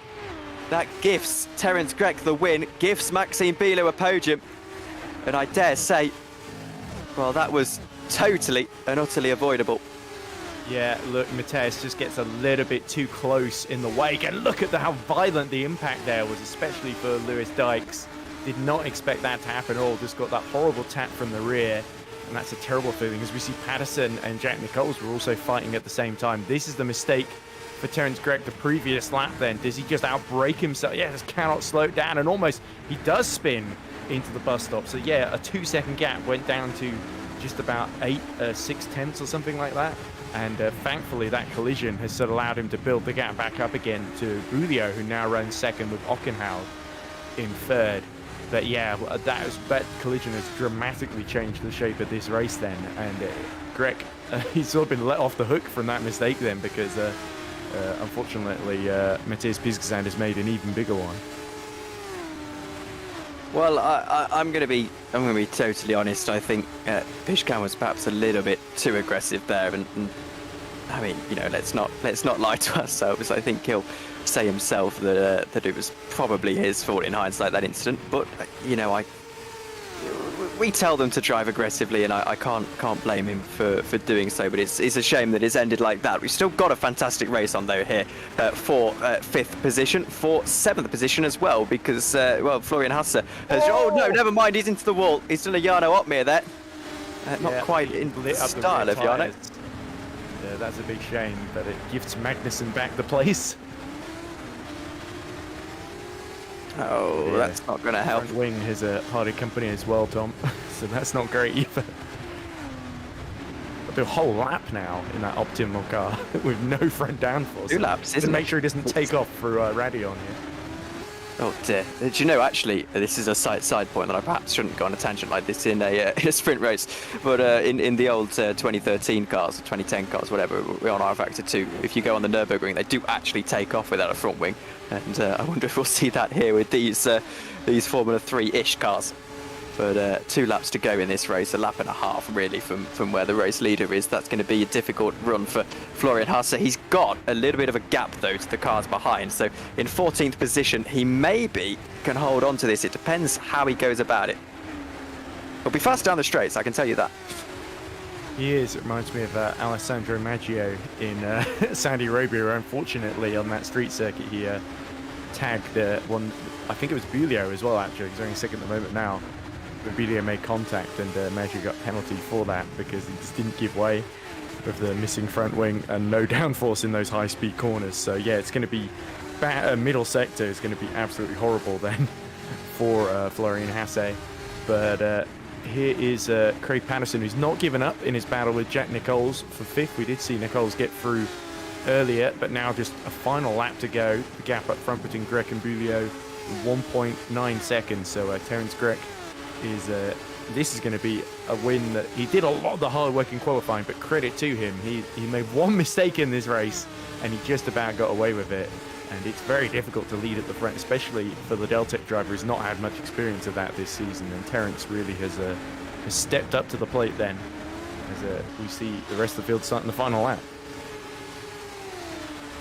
That gifts Terence Grek the win, gifts Maxime Belu a podium. And I dare say, well, that was totally and utterly avoidable. Yeah, look, Mateusz just gets a little bit too close in the wake, and look at how violent the impact there was, especially for Lewis Dykes. Did not expect that to happen at all, just got that horrible tap from the rear, and that's a terrible feeling. As we see Patterson and Jack Nichols were also fighting at the same time. This is the mistake for Terence Grek the previous lap then. Does he just outbrake himself? Yeah, just cannot slow it down, and almost he does spin into the bus stop. So yeah, a 2-second gap went down to just about 6 tenths or something like that. And thankfully that collision has sort of allowed him to build the gap back up again to Bulio, who now runs second with Ockenhauer in third. But yeah, that collision has dramatically changed the shape of this race then. And Grek, he's sort of been let off the hook from that mistake then, because unfortunately Mateusz Piskazan has made an even bigger one. Well, I'm going to be totally honest. I think Pishkan was perhaps a little bit too aggressive there, and I mean, you know, let's not lie to ourselves. I think he'll say himself that it was probably his fault in hindsight, that incident. But you know, we tell them to drive aggressively, and I can't blame him for doing so. But it's a shame that it's ended like that. We've still got a fantastic race on though here for 5th position, for 7th position as well, because well, Florian Hasse has. Oh no, never mind. He's into the wall. He's still a Jarno Opmeer there. Not quite in the style of Jarno. Yeah, that's a big shame, but it gives Magnussen back the place. Oh, yeah. That's not going to help. Front wing has a harder company as well, Tom, so that's not great either. But the whole lap now in that optimal car with no front downforce. 2 laps, isn't it? To make sure he doesn't take off through Radion here. Oh dear. Do you know, actually, this is a side point that I perhaps shouldn't go on a tangent like this in a sprint race, but in the old 2013 cars, 2010 cars, whatever, we're on R Factor 2, if you go on the Nürburgring, they do actually take off without a front wing, and I wonder if we'll see that here with these Formula 3-ish cars. But 2 laps to go in this race, a lap and a half really from where the race leader is. That's going to be a difficult run for Florian Hasse. He's got a little bit of a gap though to the cars behind. So in 14th position, he maybe can hold on to this. It depends how he goes about it. He'll be fast down the straights, I can tell you that. He is. It reminds me of Alessandro Maggio in Saudi Arabia, where unfortunately on that street circuit he tagged one, I think it was Bulio as well actually, he's only second at the moment now. Bilio made contact and Maggio got penalty for that because he just didn't give way with the missing front wing and no downforce in those high-speed corners. So yeah, it's going to be middle sector is going to be absolutely horrible then for Florian Hasse. But here is Craig Patterson, who's not given up in his battle with Jack Nichols for 5th. We did see Nichols get through earlier, but now just a final lap to go. The gap up front between Grech and Bulio, 1.9 seconds. So Terence Grech is this is going to be a win that he did a lot of the hard work in qualifying, but credit to him, he made one mistake in this race and he just about got away with it. And it's very difficult to lead at the front, especially for the Deltec driver who's not had much experience of that this season. And Terence really has stepped up to the plate then, as we see the rest of the field starting the final lap.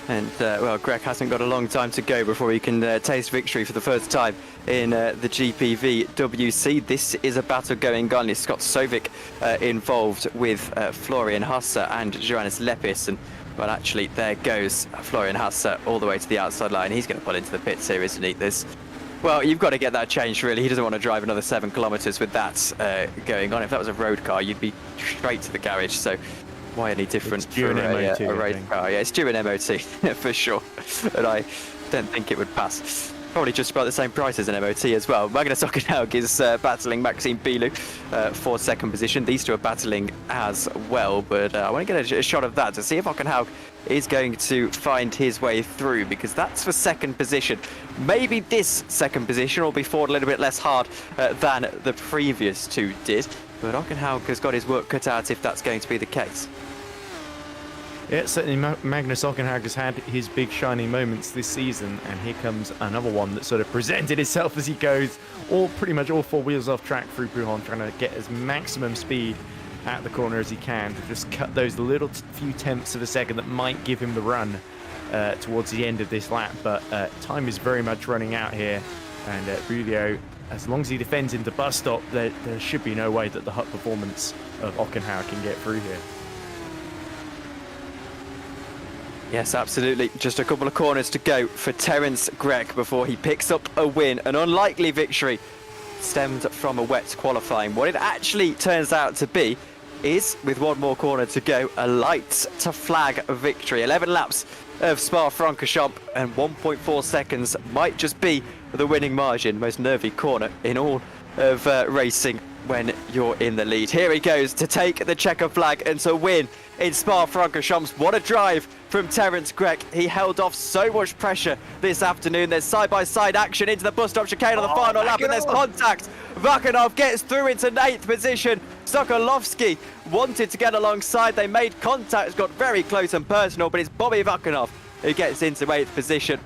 And, well, Grech hasn't got a long time to go before he can taste victory for the first time in the GPVWC. This is a battle going on. It's Scott Sovic involved with Florian Hasse and Johannes Lepis. And, well, actually, there goes Florian Hasse all the way to the outside line. He's going to pull into the pits here, isn't he? Well, you've got to get that changed, really. He doesn't want to drive another 7 kilometres with that going on. If that was a road car, you'd be straight to the garage. So why any different for a race car? Yeah, it's due an MOT for sure, and I don't think it would pass. Probably just about the same price as an MOT as well. Magnus Ockenhaug is battling Maxime Bilou for 2nd position. These two are battling as well, but I want to get a shot of that to see if Ockenhaug is going to find his way through, because that's for 2nd position. Maybe this 2nd position will be fought a little bit less hard than the previous 2 did, but Ockenhaug has got his work cut out if that's going to be the case. Yeah, certainly Magnus Ockenhaug has had his big shining moments this season, and here comes another one that sort of presented itself as he goes pretty much all 4 wheels off track through Pujon, trying to get as maximum speed at the corner as he can to just cut those little few tenths of a second that might give him the run towards the end of this lap. But time is very much running out here, and Bulio, as long as he defends into bus stop, there should be no way that the hut performance of Ockenhaug can get through here. Yes, absolutely. Just a couple of corners to go for Terence Grech before he picks up a win. An unlikely victory stemmed from a wet qualifying. What it actually turns out to be is, with 1 more corner to go, a light to flag victory. 11 laps of Spa-Francorchamps and 1.4 seconds might just be the winning margin. Most nervy corner in all of racing when you're in the lead. Here he goes to take the checker flag and to win in Spa-Francorchamps. What a drive from Terence Grech. He held off so much pressure this afternoon. There's side-by-side action into the bus stop chicane on the final lap, and there's contact. Vakanov gets through into 8th position. Sokolovsky wanted to get alongside. They made contact. It's got very close and personal, but it's Bobby Vakanov who gets into 8th position.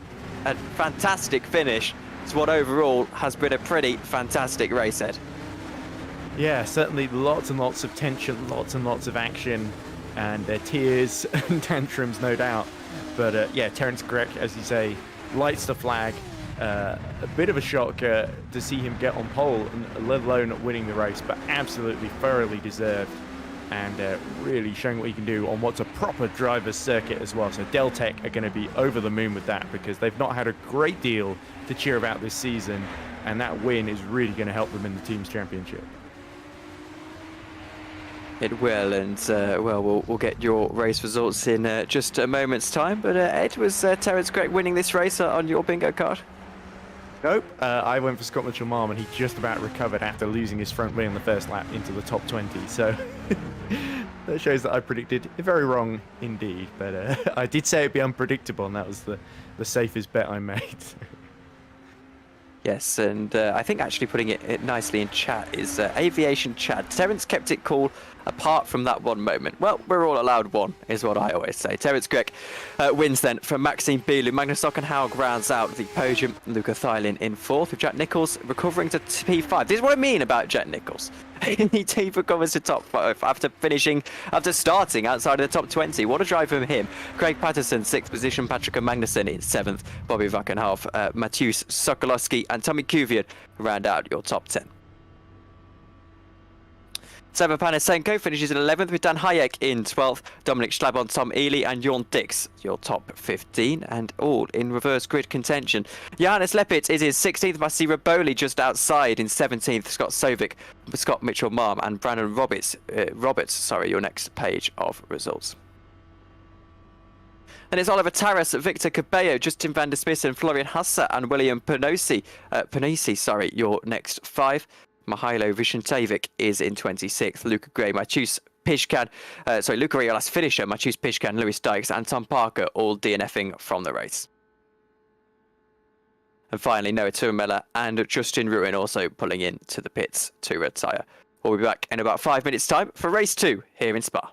A fantastic finish. It's what overall has been a pretty fantastic race, Ed. Yeah, certainly lots and lots of tension, lots and lots of action, and tears and tantrums, no doubt. But yeah, Terence Grech, as you say, lights the flag, a bit of a shock to see him get on pole, and let alone winning the race, but absolutely thoroughly deserved, and really showing what he can do on what's a proper driver's circuit as well. So Deltec are going to be over the moon with that, because they've not had a great deal to cheer about this season, and that win is really going to help them in the team's championship. It will, and well, we'll get your race results in just a moment's time. But Ed, was Terence Gregg winning this race on your bingo card? Nope. I went for Scott Mitchell-Marm, and he just about recovered after losing his front wheel in the first lap into the top 20. So that shows that I predicted very wrong indeed. But I did say it'd be unpredictable, and that was the safest bet I made. Yes, and I think actually putting it nicely in chat is Aviation Chad. Terence kept it cool apart from that one moment. Well, we're all allowed one, is what I always say. Terence Gregg wins then from Maxime Bielu. Magnus Ockenhaug rounds out the podium. Luca Thylin in fourth, with Jack Nicholls recovering to P5. This is what I mean about Jack Nicholls. He recovers to top 5 after starting outside of the top 20. What a drive from him. Craig Patterson, 6th position. Patrick Magnussen in 7th. Bobby Vakenhoff, Mateusz Sokolowski and Tommy Kuvian round out your top 10. Sever Panasenko finishes in 11th, with Dan Hayek in 12th, Dominic Schlabon, Tom Ely and Jorn Dix, your top 15, and all in reverse grid contention. Johannes Lepit is in 16th, Massi Raboli just outside in 17th, Scott Sovic, Scott Mitchell-Marm and Brandon Roberts, your next page of results. And it's Oliver Taras, Victor Cabello, Justin van der Spissen, Florian Hassa and William Panisi, your next 5. Mihailo Vishentevic is in 26th. Luca Gray, Mateusz Pishkan, Luca Gray, last finisher, Mateusz Pishkan, Lewis Dykes and Tom Parker all DNFing from the race. And finally, Noah Tuamela and Justin Ruin also pulling in to the pits to retire. We'll be back in about 5 minutes' time for race 2 here in Spa.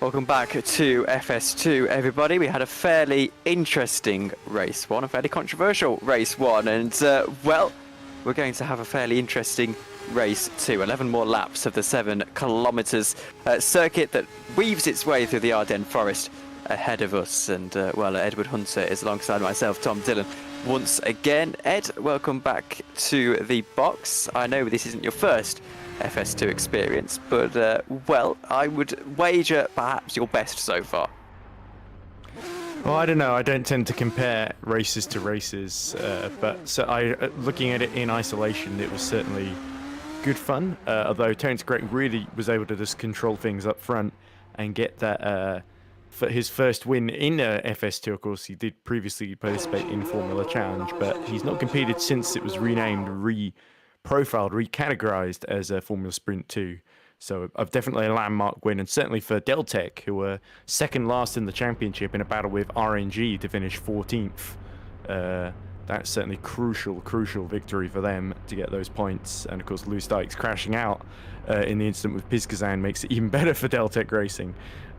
Welcome back to FS2, everybody. We had a fairly interesting race one, a fairly controversial race one, and well, we're going to have a fairly interesting race two. 11 more laps of the 7 kilometres circuit that weaves its way through the Ardennes forest ahead of us. And well, Edward Hunter is alongside myself, Tom Dillon, once again. Ed, welcome back to the box. I know this isn't your first FS2 experience, but well, I would wager perhaps your best so far. Well, I don't know. I don't tend to compare races to races, but so looking at it in isolation, it was certainly good fun. Although Terence Gregg really was able to just control things up front and get that for his first win in FS2. Of course, he did previously participate in Formula Challenge, but he's not competed since it was renamed, profiled, recategorized as a Formula Sprint 2. So definitely a landmark win, and certainly for Deltec, who were second last in the championship in a battle with RNG to finish 14th. That's certainly crucial victory for them to get those points. And of course, Lou Dykes crashing out in the incident with Piskazan makes it even better for Deltec Racing.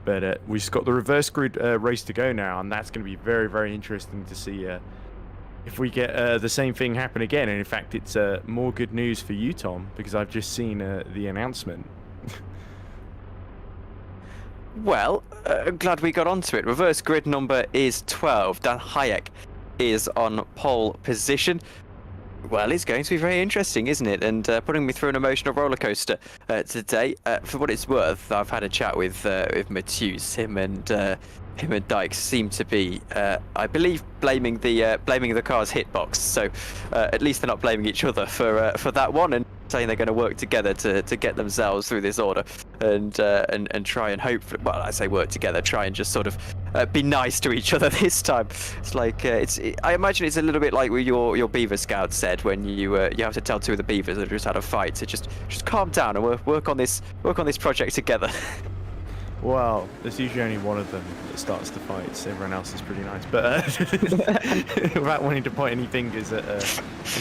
But we've just got the reverse grid race to go now, and that's going to be very, very interesting to see if we get the same thing happen again. And in fact, it's more good news for you, Tom, because I've just seen the announcement. Well, I'm glad we got onto it. Reverse grid number is 12. Dan Hayek is on pole position. Well, it's going to be very interesting, isn't it? And putting me through an emotional roller coaster today. For what it's worth, I've had a chat with Matthews. Him and Dykes seem to be, I believe, blaming the car's hitbox. So at least they're not blaming each other for that one, and saying they're going to work together to get themselves through this order and try and hope. Well, I say work together, try and just sort of be nice to each other this time. It's like I imagine it's a little bit like what your beaver scout said when you have to tell two of the beavers that just had a fight to just calm down and work on this project together. Well, there's usually only one of them that starts the fights. Everyone else is pretty nice. But without wanting to point any fingers at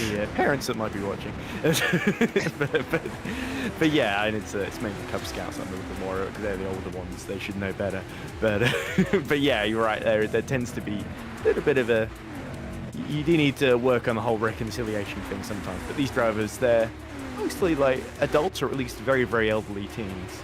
any parents that might be watching. but yeah, and it's mainly Cub Scouts I'm a little bit more, because they're the older ones. They should know better. But yeah, you're right. There tends to be a little bit of a... You do need to work on the whole reconciliation thing sometimes. But these drivers, they're mostly like adults, or at least very, very elderly teens.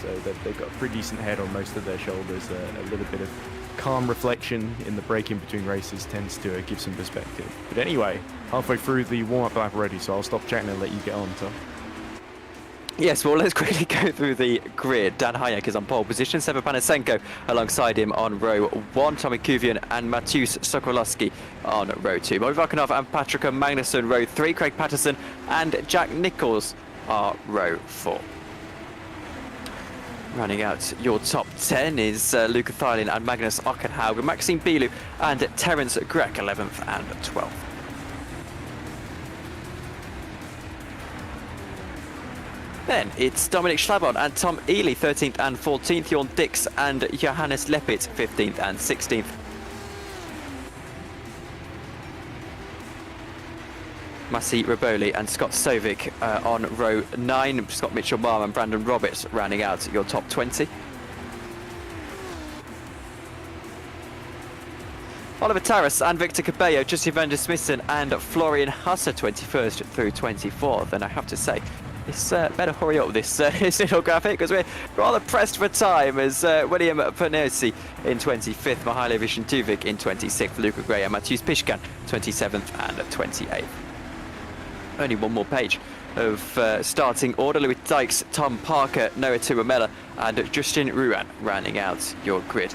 So they've got a pretty decent head on most of their shoulders. A little bit of calm reflection in the break in between races tends to give some perspective. But anyway, halfway through the warm-up lap already, so I'll stop chatting and let you get on, Tom. Yes, well, let's quickly go through the grid. Dan Hayek is on pole position, Seba Panasenko alongside him on row 1, Tommy Kuvian and Mateusz Sokolowski on row 2, Bobby Vakanov and Patrick Magnusson row 3, Craig Patterson and Jack Nichols are row 4. Running out your top 10 is Luca Thylin and Magnus Ockenhaug, Maxime Bilu and Terence Grech, 11th and 12th. Then it's Dominic Schlabon and Tom Ely, 13th and 14th, Jorn Dix and Johannes Lepit, 15th and 16th. Massi Raboli and Scott Sovic on row 9. Scott Mitchell-Marm and Brandon Roberts rounding out your top 20. Oliver Taras and Victor Cabello, Justin van der Smissen and Florian Husse, 21st through 24th. And I have to say, this better hurry up this little graphic, because we're rather pressed for time, as William Pernosi in 25th, Mihailo Vishentuvic in 26th, Luca Gray and Mateusz Pishkan 27th and 28th. Only one more page of starting order. Louis Dykes, Tom Parker, Noah Tuamela and Justin Ruan rounding out your grid.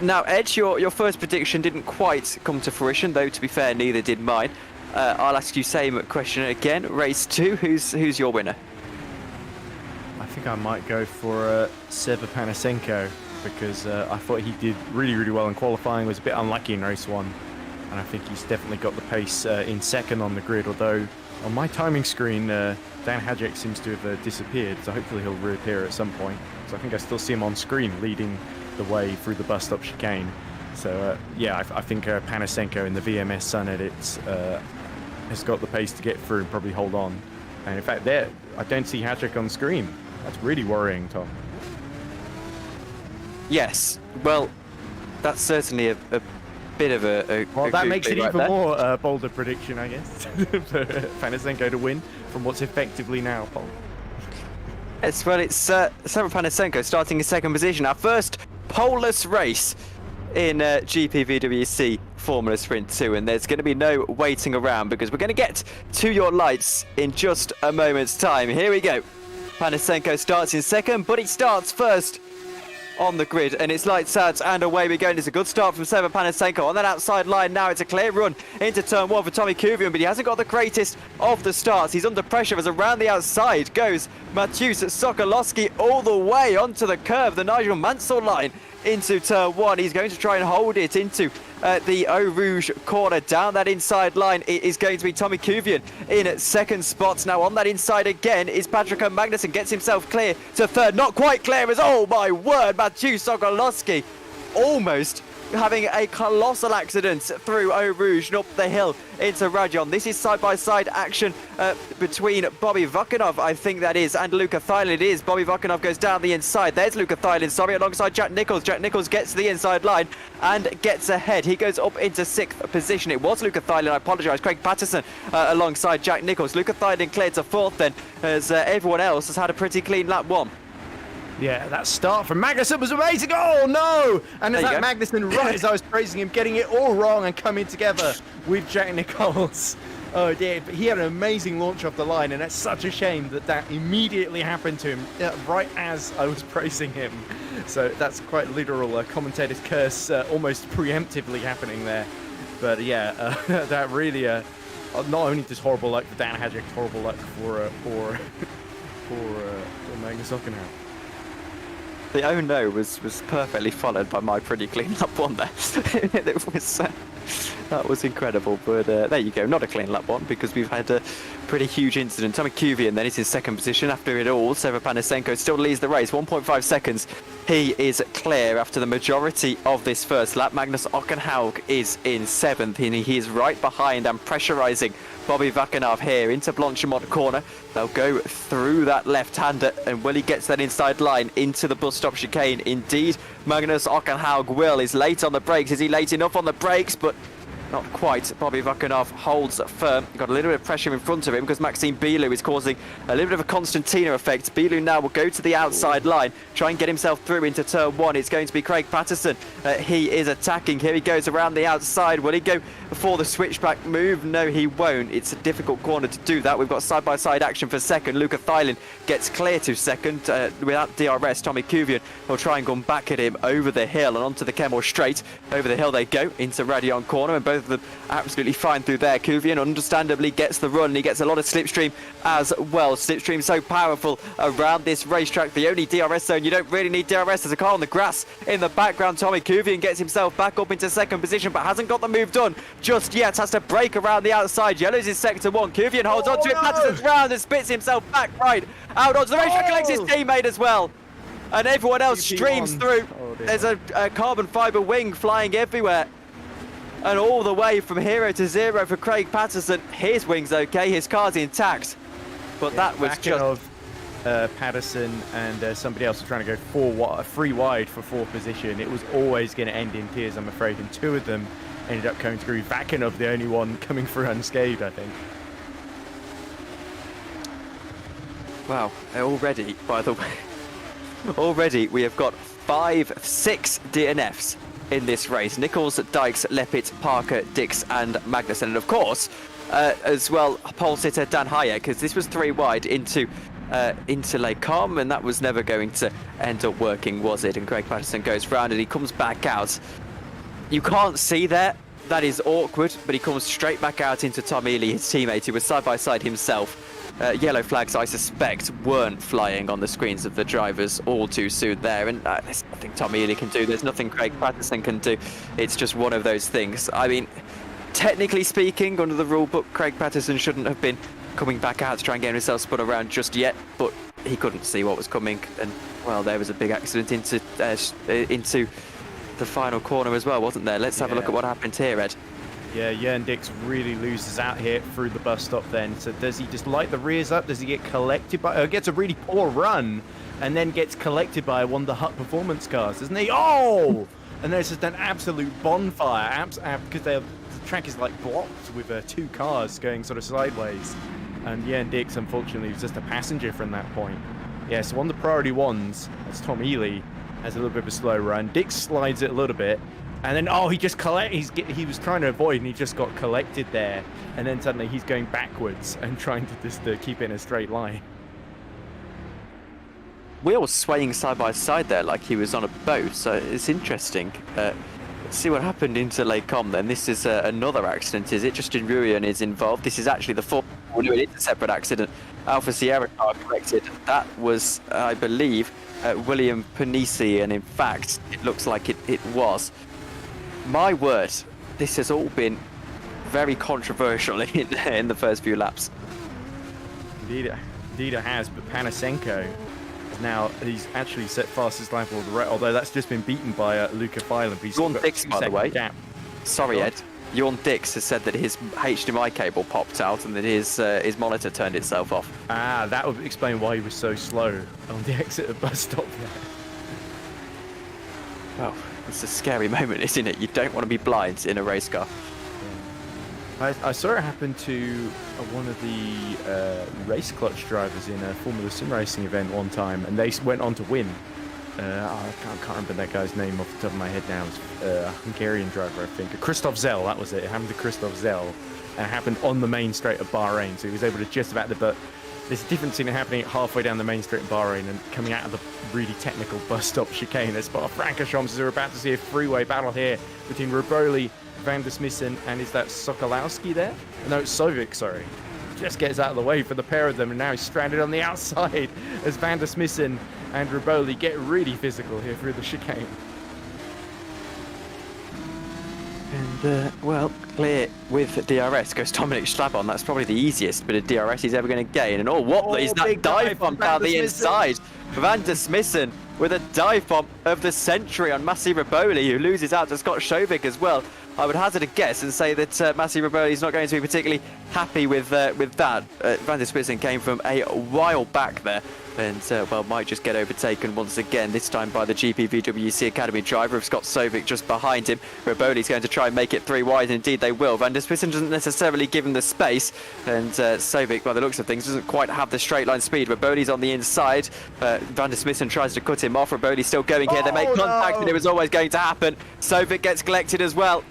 Now, Edge, your first prediction didn't quite come to fruition, though to be fair, neither did mine. I'll ask you same question again. Race 2, who's your winner? I think I might go for Seba Panasenko, because I thought he did really, really well in qualifying, was a bit unlucky in race 1. And I think he's definitely got the pace in second on the grid, although on my timing screen, Dan Hajek seems to have disappeared, so hopefully he'll reappear at some point. So I think I still see him on screen leading the way through the bus stop chicane. So yeah, I think Panasenko in the VMS Sun Edits has got the pace to get through and probably hold on. And in fact, there, I don't see Hajek on screen. That's really worrying, Tom. Yes, well, that's certainly a bit of a well, that makes it right even there. more bolder prediction, I guess, for Panasenko to win from what's effectively now pole. Yes, well, it's Seba Panasenko starting in second position. Our first poleless race in GPVWC Formula Sprint 2, and there's going to be no waiting around, because we're going to get to your lights in just a moment's time. Here we go. Panasenko starts in second, but he starts first on the grid, and it's lights out and away we go. And it's a good start from Seba Panasenko on that outside line. Now it's a clear run into turn 1 for Tommy Kuvian, but he hasn't got the greatest of the starts. He's under pressure as around the outside goes Mateusz Sokolowski all the way onto the curve, the Nigel Mansell line into turn 1. He's going to try and hold it into the Eau Rouge corner. Down that inside line, it is going to be Tommy Kuvian in second spot. Now on that inside again is Patrick Magnusson, gets himself clear to third. Not quite clear as, oh my word, Mateusz Sokolowski almost having a colossal accident through Eau Rouge and up the hill into Radion. This is side-by-side action between Bobby Vukanov, I think that is, and Luca Thailand. It is. Bobby Vukanov goes down the inside. There's Luca Thailand, sorry, alongside Jack Nichols. Jack Nichols gets to the inside line and gets ahead. He goes up into 6th position. It was Luca Thailand, I apologise. Craig Patterson alongside Jack Nichols. Luca Thailand cleared to 4th then, as everyone else has had a pretty clean lap 1. Yeah, that start from Magnussen was amazing. Oh, no! And it's that Magnussen, right as I was praising him, getting it all wrong and coming together with Jack Nichols. Oh, dear. But he had an amazing launch off the line, and it's such a shame that that immediately happened to him right as I was praising him. So that's quite literal commentator's curse almost preemptively happening there. But, yeah, that really... not only just horrible luck for Dan Hadrick, horrible luck for Magnus Ockenhauer. The oh no was perfectly followed by my pretty clean lap 1 there. It was that was incredible, but there you go, not a clean lap 1 because we've had a pretty huge incident. Tommy Kuvian then is in 2nd position after it all. Seva Panasenko still leads the race, 1.5 seconds. He is clear after the majority of this first lap. Magnus Ockenhaug is in 7th, and he is right behind and pressurising Bobby Vakanov here into Blanchimont corner. They'll go through that left-hander, and will he get to that inside line into the bus stop chicane? Indeed, Magnus Ockenhaug will. Is late on the brakes. Is he late enough on the brakes? But not quite. Bobby Vakanov holds firm. Got a little bit of pressure in front of him because Maxime Bilou is causing a little bit of a Constantina effect. Bilou now will go to the outside line, try and get himself through into turn 1. It's going to be Craig Patterson. He is attacking. Here he goes around the outside. Will he go for the switchback move? No, he won't. It's a difficult corner to do that. We've got side-by-side action for 2nd. Luca Thailand gets clear to 2nd. Without DRS, Tommy Kuvian will try and come back at him over the hill and onto the Kemmel straight. Over the hill they go into Radion corner, and both of them absolutely fine through there. Kuvian understandably gets the run. He gets a lot of slipstream as well. Slipstream so powerful around this racetrack. The only DRS zone, you don't really need DRS. There's a car on the grass in the background. Tommy Kuvian gets himself back up into 2nd position, but hasn't got the move done just yet. Has to break around the outside. Yellow's in sector 1. Kuvian holds on to it. Patterson's round and spits himself back right out onto the racetrack. Collects his teammate as well. And everyone else streams through. There's a carbon fibre wing flying everywhere. And all the way from hero to zero for Craig Patterson. His wing's okay, his car's intact. But that was just... Patterson and somebody else was trying to go 3 wide for 4th position. It was always going to end in tears, I'm afraid. And 2 of them ended up coming through. Vakanov, the only one coming through unscathed, I think. Wow, already, by the way, already we have got 6 DNFs in this race. Nichols, Dykes, Leppit, Parker, Dix and Magnussen. And of course, as well, pole sitter Dan Hayek, because this was 3 wide into Lake Com, and that was never going to end up working, was it? And Craig Patterson goes round and he comes back out. You can't see there. That is awkward, but he comes straight back out into Tom Ely, his teammate, who was side by side himself. Yellow flags, I suspect, weren't flying on the screens of the drivers all too soon there, and there's nothing Tom Ely can do. There's nothing Craig Patterson can do. It's just one of those things. I mean, technically speaking, under the rule book, Craig Patterson shouldn't have been coming back out to try and get himself spun around just yet, but he couldn't see what was coming, and well, there was a big accident into the final corner as well, wasn't there? Let's have a look at what happened here, Ed. Yeah, Jörn Dix really loses out here through the bus stop then. So does he just light the rears up? Does he get collected by... gets a really poor run and then gets collected by one of the Hut Performance cars, doesn't he? Oh! And there's just an absolute bonfire because the track is like blocked with 2 cars going sort of sideways. And Jörn Dix, unfortunately, was just a passenger from that point. Yeah, so on the priority 1s, that's Tom Ely, has a little bit of a slow run. Dix slides it a little bit. And then, he just he was trying to avoid and he just got collected there. And then suddenly he's going backwards and trying to just keep it in a straight line. Will swaying side by side there like he was on a boat, so it's interesting. Let's see what happened into Lake Com then. This is another accident, is it? Justin Rurian is involved. This is actually the 4th. It is a separate accident. Alpha Sierra car corrected. That was, I believe, William Panisi, and in fact, it looks like it was. My word, this has all been very controversial in the first few laps. Indeed it has, but Panasenko now he's actually set fastest lap of the race, although that's just been beaten by Luca Filan. Jorn Dix, by the way. Sorry, Ed. Jorn Dix has said that his HDMI cable popped out and that his monitor turned itself off. Ah, that would explain why he was so slow on the exit of bus stop there. Well, it's a scary moment, isn't it? You don't want to be blind in a race car. I saw it happen to one of the race clutch drivers in a Formula Sim racing event one time, and they went on to win. I can't remember that guy's name off the top of my head now. It was a Hungarian driver, I think. Christoph Zell, that was it. It happened to Christoph Zell, and it happened on the main straight of Bahrain, so he was able to just about but there's a difference in it happening halfway down the main straight of Bahrain and coming out of the really technical bus stop chicane. As part of Francorchamps, as we're about to see a freeway battle here between Riboli, Van der Smissen, and is that Sokolowski there? No, it's Sovic, sorry. Just gets out of the way for the pair of them, and now he's stranded on the outside as Van der Smissen and Riboli get really physical here through the chicane. And, well, clear with DRS goes Dominic Schlabon. That's probably the easiest bit of DRS he's ever going to gain. And what is that dive bomb down the inside? Van der Smissen with a dive bomb of the century on Massi Riboli, who loses out to Scott Shovic as well. I would hazard a guess and say that Massi Riboli is not going to be particularly happy with that. Van der Smissen came from a while back there and, well, might just get overtaken once again, this time by the GPVWC Academy driver of Scott Sovic just behind him. Riboli's going to try and make it 3 wide, and indeed they will. Van der Smissen doesn't necessarily give him the space, and Sovic, by the looks of things, doesn't quite have the straight line speed. Riboli's on the inside. Van der Smissen tries to cut him off. Riboli's still going here. They make contact, and it was always going to happen. Sovic gets collected as well.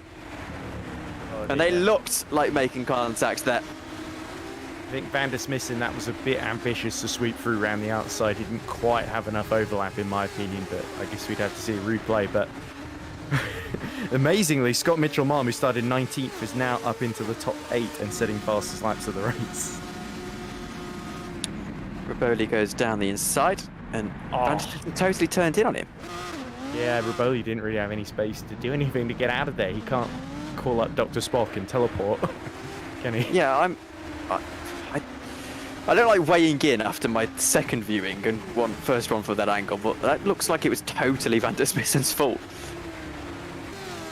And they looked like making contact there. I think Van der Smissen, that was a bit ambitious to sweep through around the outside. He didn't quite have enough overlap, in my opinion, but I guess we'd have to see a replay. But amazingly, Scott Mitchell-Malm, who started 19th, is now up into the top 8 and setting fastest laps of the race. Riboli goes down the inside, and Van der Smissen totally turned in on him. Yeah, Riboli didn't really have any space to do anything to get out of there. He can't call up Dr. Spock and teleport, can he? Yeah, I don't like weighing in after my second viewing and first one for that angle, but that looks like it was totally Van der Smissen's fault.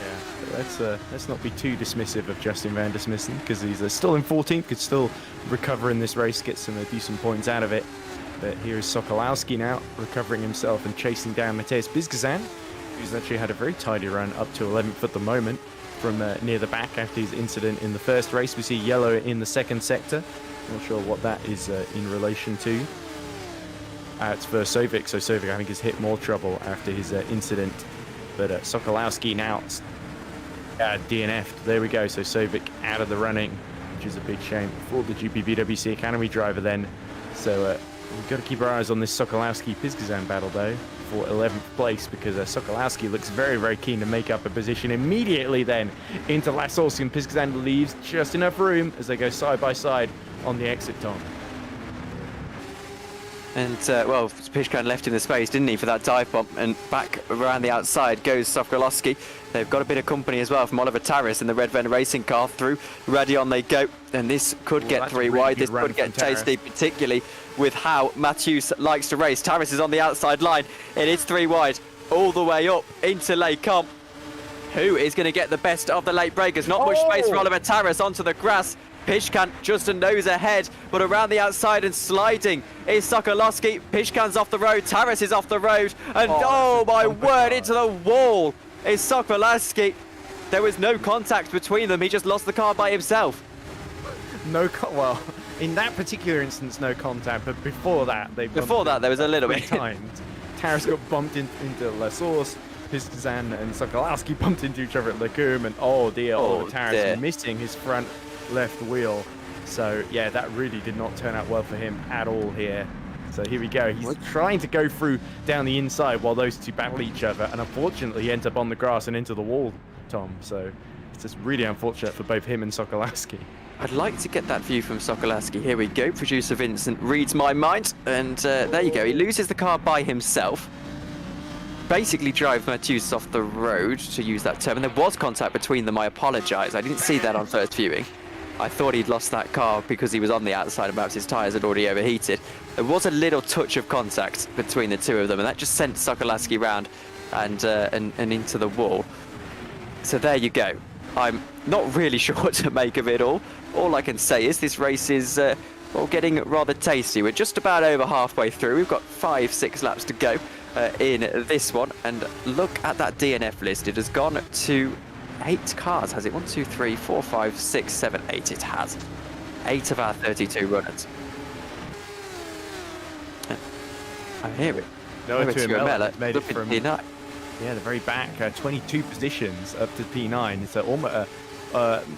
Yeah, let's not be too dismissive of Justin Van der Smissen, because he's still in 14th, could still recover in this race, get some decent points out of it. But here is Sokolowski now, recovering himself and chasing down Mateusz Bizgazan, who's actually had a very tidy run up to 11th at the moment from near the back after his incident in the first race. We see yellow in the second sector. Not sure what that is in relation to. It's for Sovic, so Sovic I think has hit more trouble after his incident. But Sokolowski now DNF'd. There we go, so Sovic out of the running, which is a big shame for the GPVWC Academy driver then. So we've got to keep our eyes on this Sokolowski-Bizgazan battle though for 11th place, because Sokolowski looks very, very keen to make up a position immediately then into La Source, and Bizgazan leaves just enough room as they go side by side on the exit, Tom. And, well, Pishkan left in the space, didn't he, for that dive bomb, and back around the outside goes Sokolowski. They've got a bit of company as well from Oliver Tarras in the Red Ven racing car through. Ready on they go, and this could get 3 wide. This could get tasty, particularly with how Matthews likes to race. Tarras is on the outside line. It is 3 wide, all the way up into Les Comps. Who is going to get the best of the late breakers? Not much space for Oliver Tarras onto the grass. Pishkan just a nose ahead, but around the outside and sliding is Sokolowski. Pishkan's off the road, Tarras is off the road, and oh my word, into the wall is Sokolowski. There was no contact between them, he just lost the car by himself. Well, in that particular instance, no contact, but before that, there was a little bit. Timed. Tarras got bumped into La Source. Bizgazan and Sokolowski bumped into each other at Lacombe, and Oliver Tarras missing his front left wheel. So yeah, that really did not turn out well for him at all here. So here we go, he's trying to go through down the inside while those two battle each other, and unfortunately he ends up on the grass and into the wall, Tom. So it's just really unfortunate for both him and Sokolowski. I'd like to get that view from Sokolowski. Here we go, producer Vincent reads my mind, and there you go, he loses the car by himself. Basically drive Matthews off the road, to use that term, and there was contact between them. I apologise, I didn't see that on first viewing. I thought he'd lost that car because he was on the outside and perhaps his tyres had already overheated. There was a little touch of contact between the two of them, and that just sent Sokolaski round and into the wall. So there you go. I'm not really sure what to make of it all. All I can say is this race is well, getting rather tasty. We're just about over halfway through. We've got 5-6 laps to go in this one. And look at that DNF list. It has gone to 8 cars, has it? 1, 2, 3, 4, 5, 6, 7, 8. It has. 8 of our 32 runners. I hear it. No, to Mela, made it from P9. Yeah, the very back, 22 positions up to P9. So almost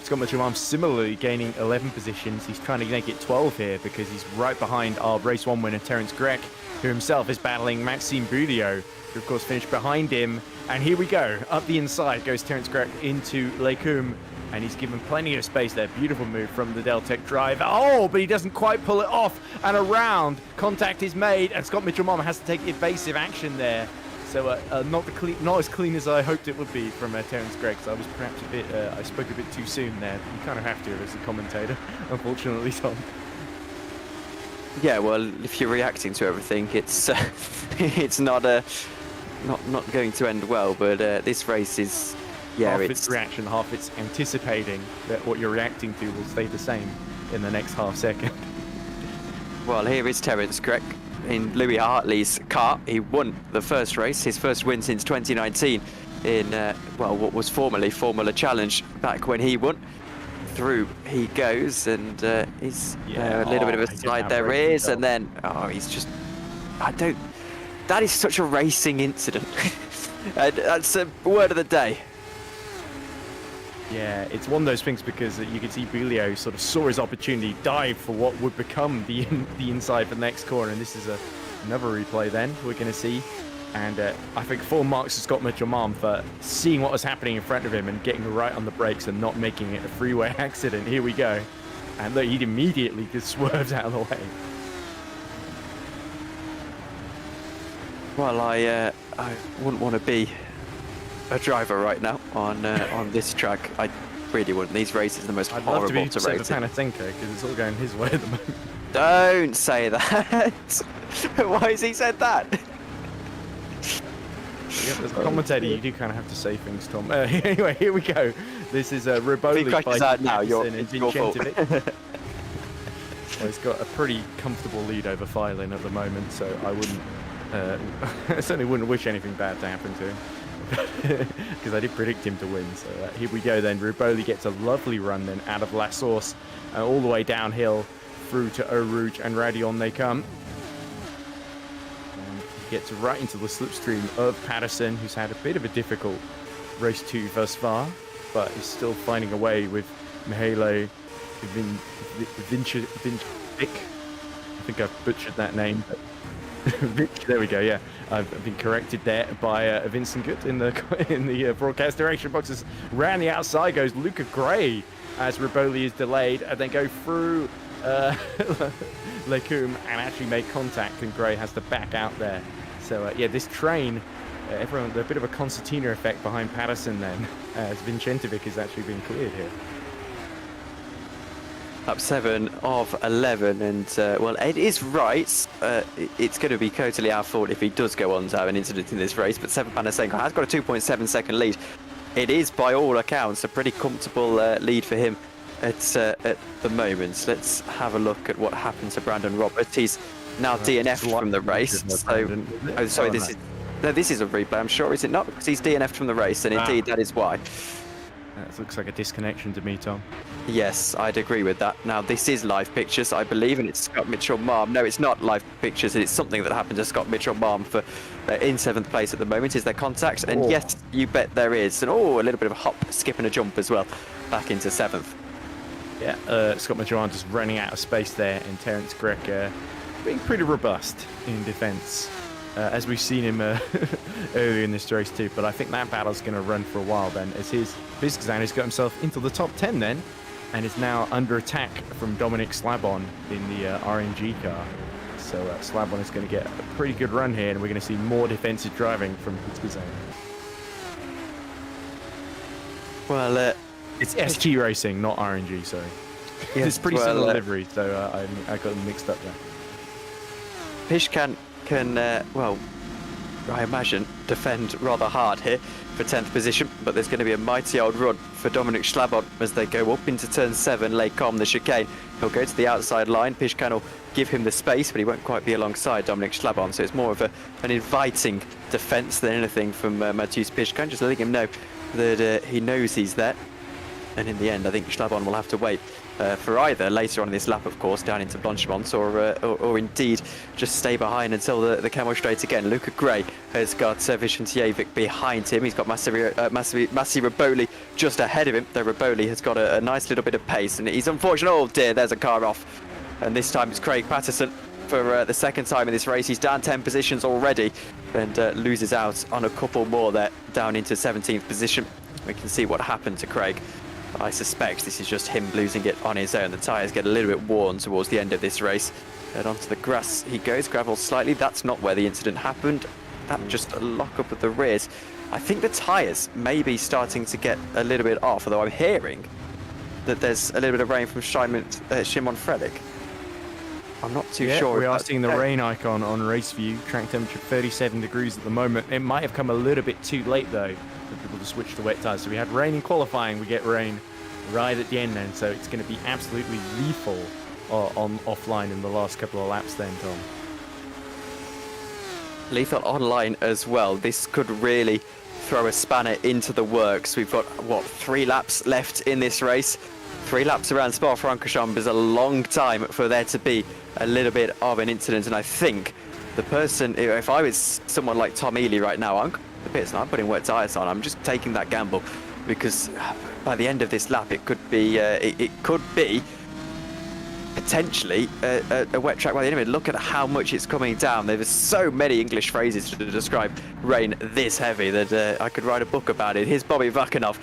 Scott Mitchell similarly gaining 11 positions. He's trying to make it 12 here because he's right behind our race 1 winner Terence Grech, who himself is battling Maxime Boudiot, who of course finished behind him. And here we go, up the inside goes Terence Grech into Lecum, and he's given plenty of space there. Beautiful move from the Deltec driver. Oh, but he doesn't quite pull it off, and around contact is made, and Scott Mitchell has to take evasive action there. So not as clean as I hoped it would be from Terence Grech. So I was perhaps a bit, I spoke a bit too soon there. You kind of have to as a commentator, unfortunately, Tom. Yeah, well, if you're reacting to everything, it's it's not going to end well. But this race is, yeah, half its reaction, half it's anticipating that what you're reacting to will stay the same in the next half second. Well, here is Terence Grech in Louis Hartley's car. He won the first race, his first win since 2019 in, well, what was formerly Formula Challenge back when he won. Through he goes, and he's a little bit of a slide there is, and then, he's just, that is such a racing incident. That's a word of the day. Yeah, it's one of those things because you can see Boudiot sort of saw his opportunity, dive for what would become the inside for the next corner, and this is another replay then we're going to see. And I think full marks to Scott Mitchell for seeing what was happening in front of him and getting right on the brakes and not making it a freeway accident. Here we go. And look, he immediately just swerves out of the way. Well, I wouldn't want to be a driver right now on this track. I really wouldn't. These races are the most horrible to race. I'd love to be Panasenko because it's all going his way at the moment. Don't say that. Why has he said that? Yeah, as a commentator, you do kind of have to say things, Tom. Anyway, here we go. This is Riboli by now. You're Vincentovic. Well, he's got a pretty comfortable lead over Filin at the moment, so I wouldn't, I certainly wouldn't wish anything bad to happen to him, because I did predict him to win. So here we go then. Riboli gets a lovely run then out of La Source, all the way downhill through to Eau Rouge, and Radion they come. Gets right into the slipstream of Patterson, who's had a bit of a difficult race 2 thus far, but is still finding a way with Mihailo Vincic. I think I've butchered that name. There we go. Yeah, I've been corrected there by Vincent Gutt in the broadcast direction boxes. Round the outside goes Luca Gray as Riboli is delayed, and then go through Lecum and actually make contact, and Gray has to back out there. So yeah, this train, everyone, a bit of a concertina effect behind Patterson then, as Vincentovic is actually being cleared here. Up 7 of 11, and well, Ed is right. It's going to be totally our fault if he does go on to have an incident in this race, but Seven Panasenko has got a 2.7 second lead. It is, by all accounts, a pretty comfortable lead for him at the moment. Let's have a look at what happened to Brandon Roberts. He's now DNF'd from the race. So, oh, sorry, this is a replay, I'm sure, is it not? Because he's DNF'd from the race, and indeed that is why. That looks like a disconnection to me, Tom. Yes, I'd agree with that. Now, this is live pictures, I believe, and it's Scott Mitchell-Marm. No, it's not live pictures. It's something that happened to Scott Mitchell-Marm for in 7th place at the moment. Is there contact? And yes, you bet there is. And a little bit of a hop, skip, and a jump as well, back into 7th. Yeah, Scott Mitchell just running out of space there, and Terence Grech being pretty robust in defence, as we've seen him earlier in this race too. But I think that battle's going to run for a while then, as his Vizcazan has got himself into the top 10 then, and is now under attack from Dominic Slabon in the RNG car. So Slabon is going to get a pretty good run here, and we're going to see more defensive driving from Vizcazan. Well, it's SG Racing, not RNG, sorry. Yes, It's pretty well, similar livery, so I got them mixed up there. Pishkan can, well, I imagine, defend rather hard here for 10th position, but there's going to be a mighty old run for Dominic Schlabon as they go up into turn 7, lay calm the chicane. He'll go to the outside line. Pishkan will give him the space, but he won't quite be alongside Dominic Schlabon, so it's more of an inviting defence than anything from Mathieu Pishkan, just letting him know that he knows he's there. And in the end, I think Schlabon will have to wait for either later on in this lap, of course, down into Blanchemont, or indeed just stay behind until the Camel Straight again. Luca Gray has got Vicentijevic behind him. He's got Massi Raboli just ahead of him, though Raboli has got a nice little bit of pace, and he's unfortunate. Oh dear, there's a car off. And this time it's Craig Patterson for the second time in this race. He's down 10 positions already and loses out on a couple more there, down into 17th position. We can see what happened to Craig. I suspect this is just him losing it on his own. The tyres get a little bit worn towards the end of this race. And onto the grass he goes, gravel slightly. That's not where the incident happened. That just a lock up of the rears. I think the tyres may be starting to get a little bit off, although I'm hearing that there's a little bit of rain from Shimon Frelick. I'm not too sure. We are seeing the rain icon on race view. Track temperature 37 degrees at the moment. It might have come a little bit too late though for people to switch to wet tyres. So we had rain in qualifying. We get rain right at the end then. So it's going to be absolutely lethal on offline in the last couple of laps then, Tom. Lethal online as well. This could really throw a spanner into the works. We've got, what, 3 laps left in this race. 3 laps around Spa-Francorchamps is a long time for there to be a little bit of an incident, and I think the person, if I was someone like Tom Ely right now, I'm the pits and I'm putting wet tyres on. I'm just taking that gamble because by the end of this lap it could be potentially a wet track by the end of it. Look at how much it's coming down. There's so many English phrases to describe rain this heavy that I could write a book about it. Here's Bobby Vakanov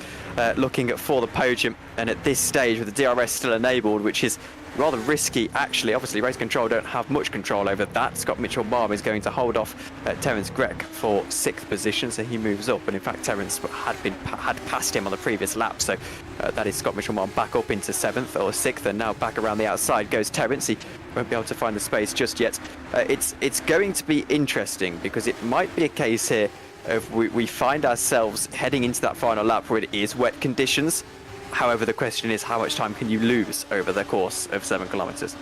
looking for the podium, and at this stage with the DRS still enabled, which is rather risky actually. Obviously race control don't have much control over that. Scott Mitchell-Marm is going to hold off Terence Grech for 6th position, so he moves up, and in fact Terence had passed him on the previous lap, so that is Scott Mitchell-Marm back up into 7th or 6th, and now back around the outside goes Terence. He won't be able to find the space just yet. It's going to be interesting because it might be a case here of we find ourselves heading into that final lap where it is wet conditions. However, the question is, how much time can you lose over the course of 7 kilometers?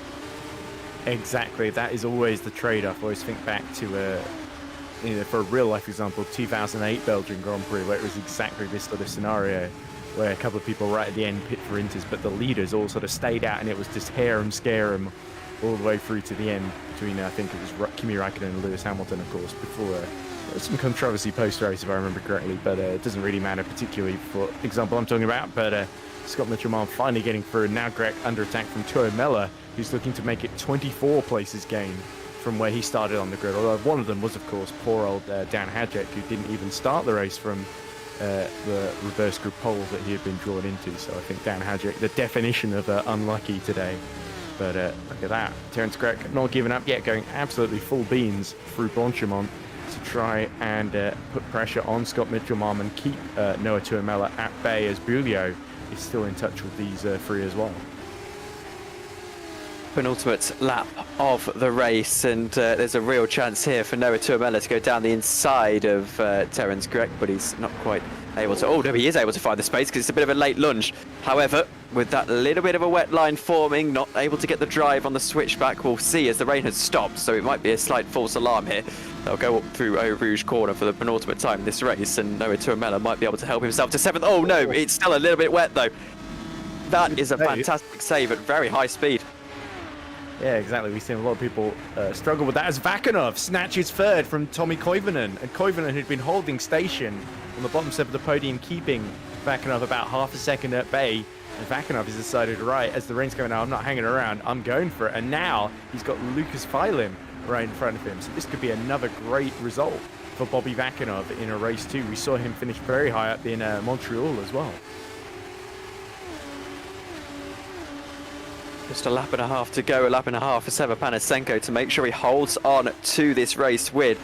Exactly, that is always the trade-off. I always think back to, for a real-life example, 2008 Belgian Grand Prix, where it was exactly this sort of scenario, where a couple of people right at the end pit for inters, but the leaders all sort of stayed out, and it was just hair 'em, scare 'em all the way through to the end between, I think it was Kimi Räikkönen and Lewis Hamilton, of course, before there was some controversy post-race, if I remember correctly, but it doesn't really matter particularly for example I'm talking about. But Scott Mitchell-Marm finally getting through. Now Grech under attack from Tuo Mella, who's looking to make it 24 places gained from where he started on the grid. Although one of them was, of course, poor old Dan Hadjic, who didn't even start the race from the reverse group poles that he had been drawn into. So I think Dan Hadjic, the definition of unlucky today. But look at that. Terence Grech not giving up yet, going absolutely full beans through Blanchemont to try and put pressure on Scott Mitchell-Marm and keep Noah Tuomela at bay, as Bulio is still in touch with these 3 as well. Penultimate lap of the race, and there's a real chance here for Noah Tuomela to go down the inside of Terence Grech, but he's not quite able to. Oh no, he is able to find the space because it's a bit of a late lunge. However, with that little bit of a wet line forming, not able to get the drive on the switchback. We'll see as the rain has stopped, so it might be a slight false alarm here. They'll go up through Eau Rouge corner for the penultimate time in this race, and Noah Tuomela might be able to help himself to 7th. Oh no, it's still a little bit wet though. That is a fantastic save at very high speed. Yeah, exactly. We've seen a lot of people struggle with that as Vakanov snatches 3rd from Tommy Koivunen. And Koivunen had been holding station on the bottom step of the podium, keeping Vakanov about half a second at bay. And Vakanov has decided, right, as the rain's going out, I'm not hanging around, I'm going for it. And now he's got Lucas Filin right in front of him. So this could be another great result for Bobby Vakanov in a race too. We saw him finish very high up in Montreal as well. Just a lap and a half to go, a lap and a half for Seba Panasenko to make sure he holds on to this race win.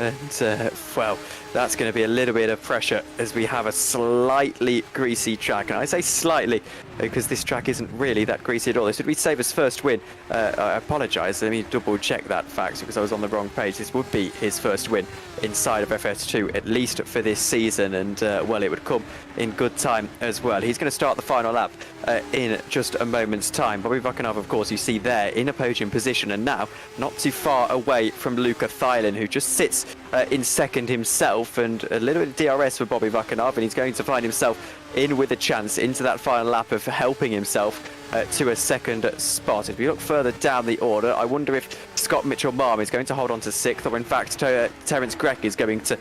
And, well, that's going to be a little bit of pressure as we have a slightly greasy track. And I say slightly because this track isn't really that greasy at all. This would be Saber's first win. I apologise. Let me double check that fact because I was on the wrong page. This would be his first win inside of FS2, at least for this season. And, well, it would come in good time as well. He's going to start the final lap in just a moment's time. Bobby Vakanov, of course, you see there in a podium position. And now not too far away from Luca Theilen, who just sits in second himself, and a little bit of DRS for Bobby Vakanov, and he's going to find himself in with a chance into that final lap of helping himself to a second spot. If you look further down the order, I wonder if Scott Mitchell-Marm is going to hold on to sixth, or in fact Terence Grech is going to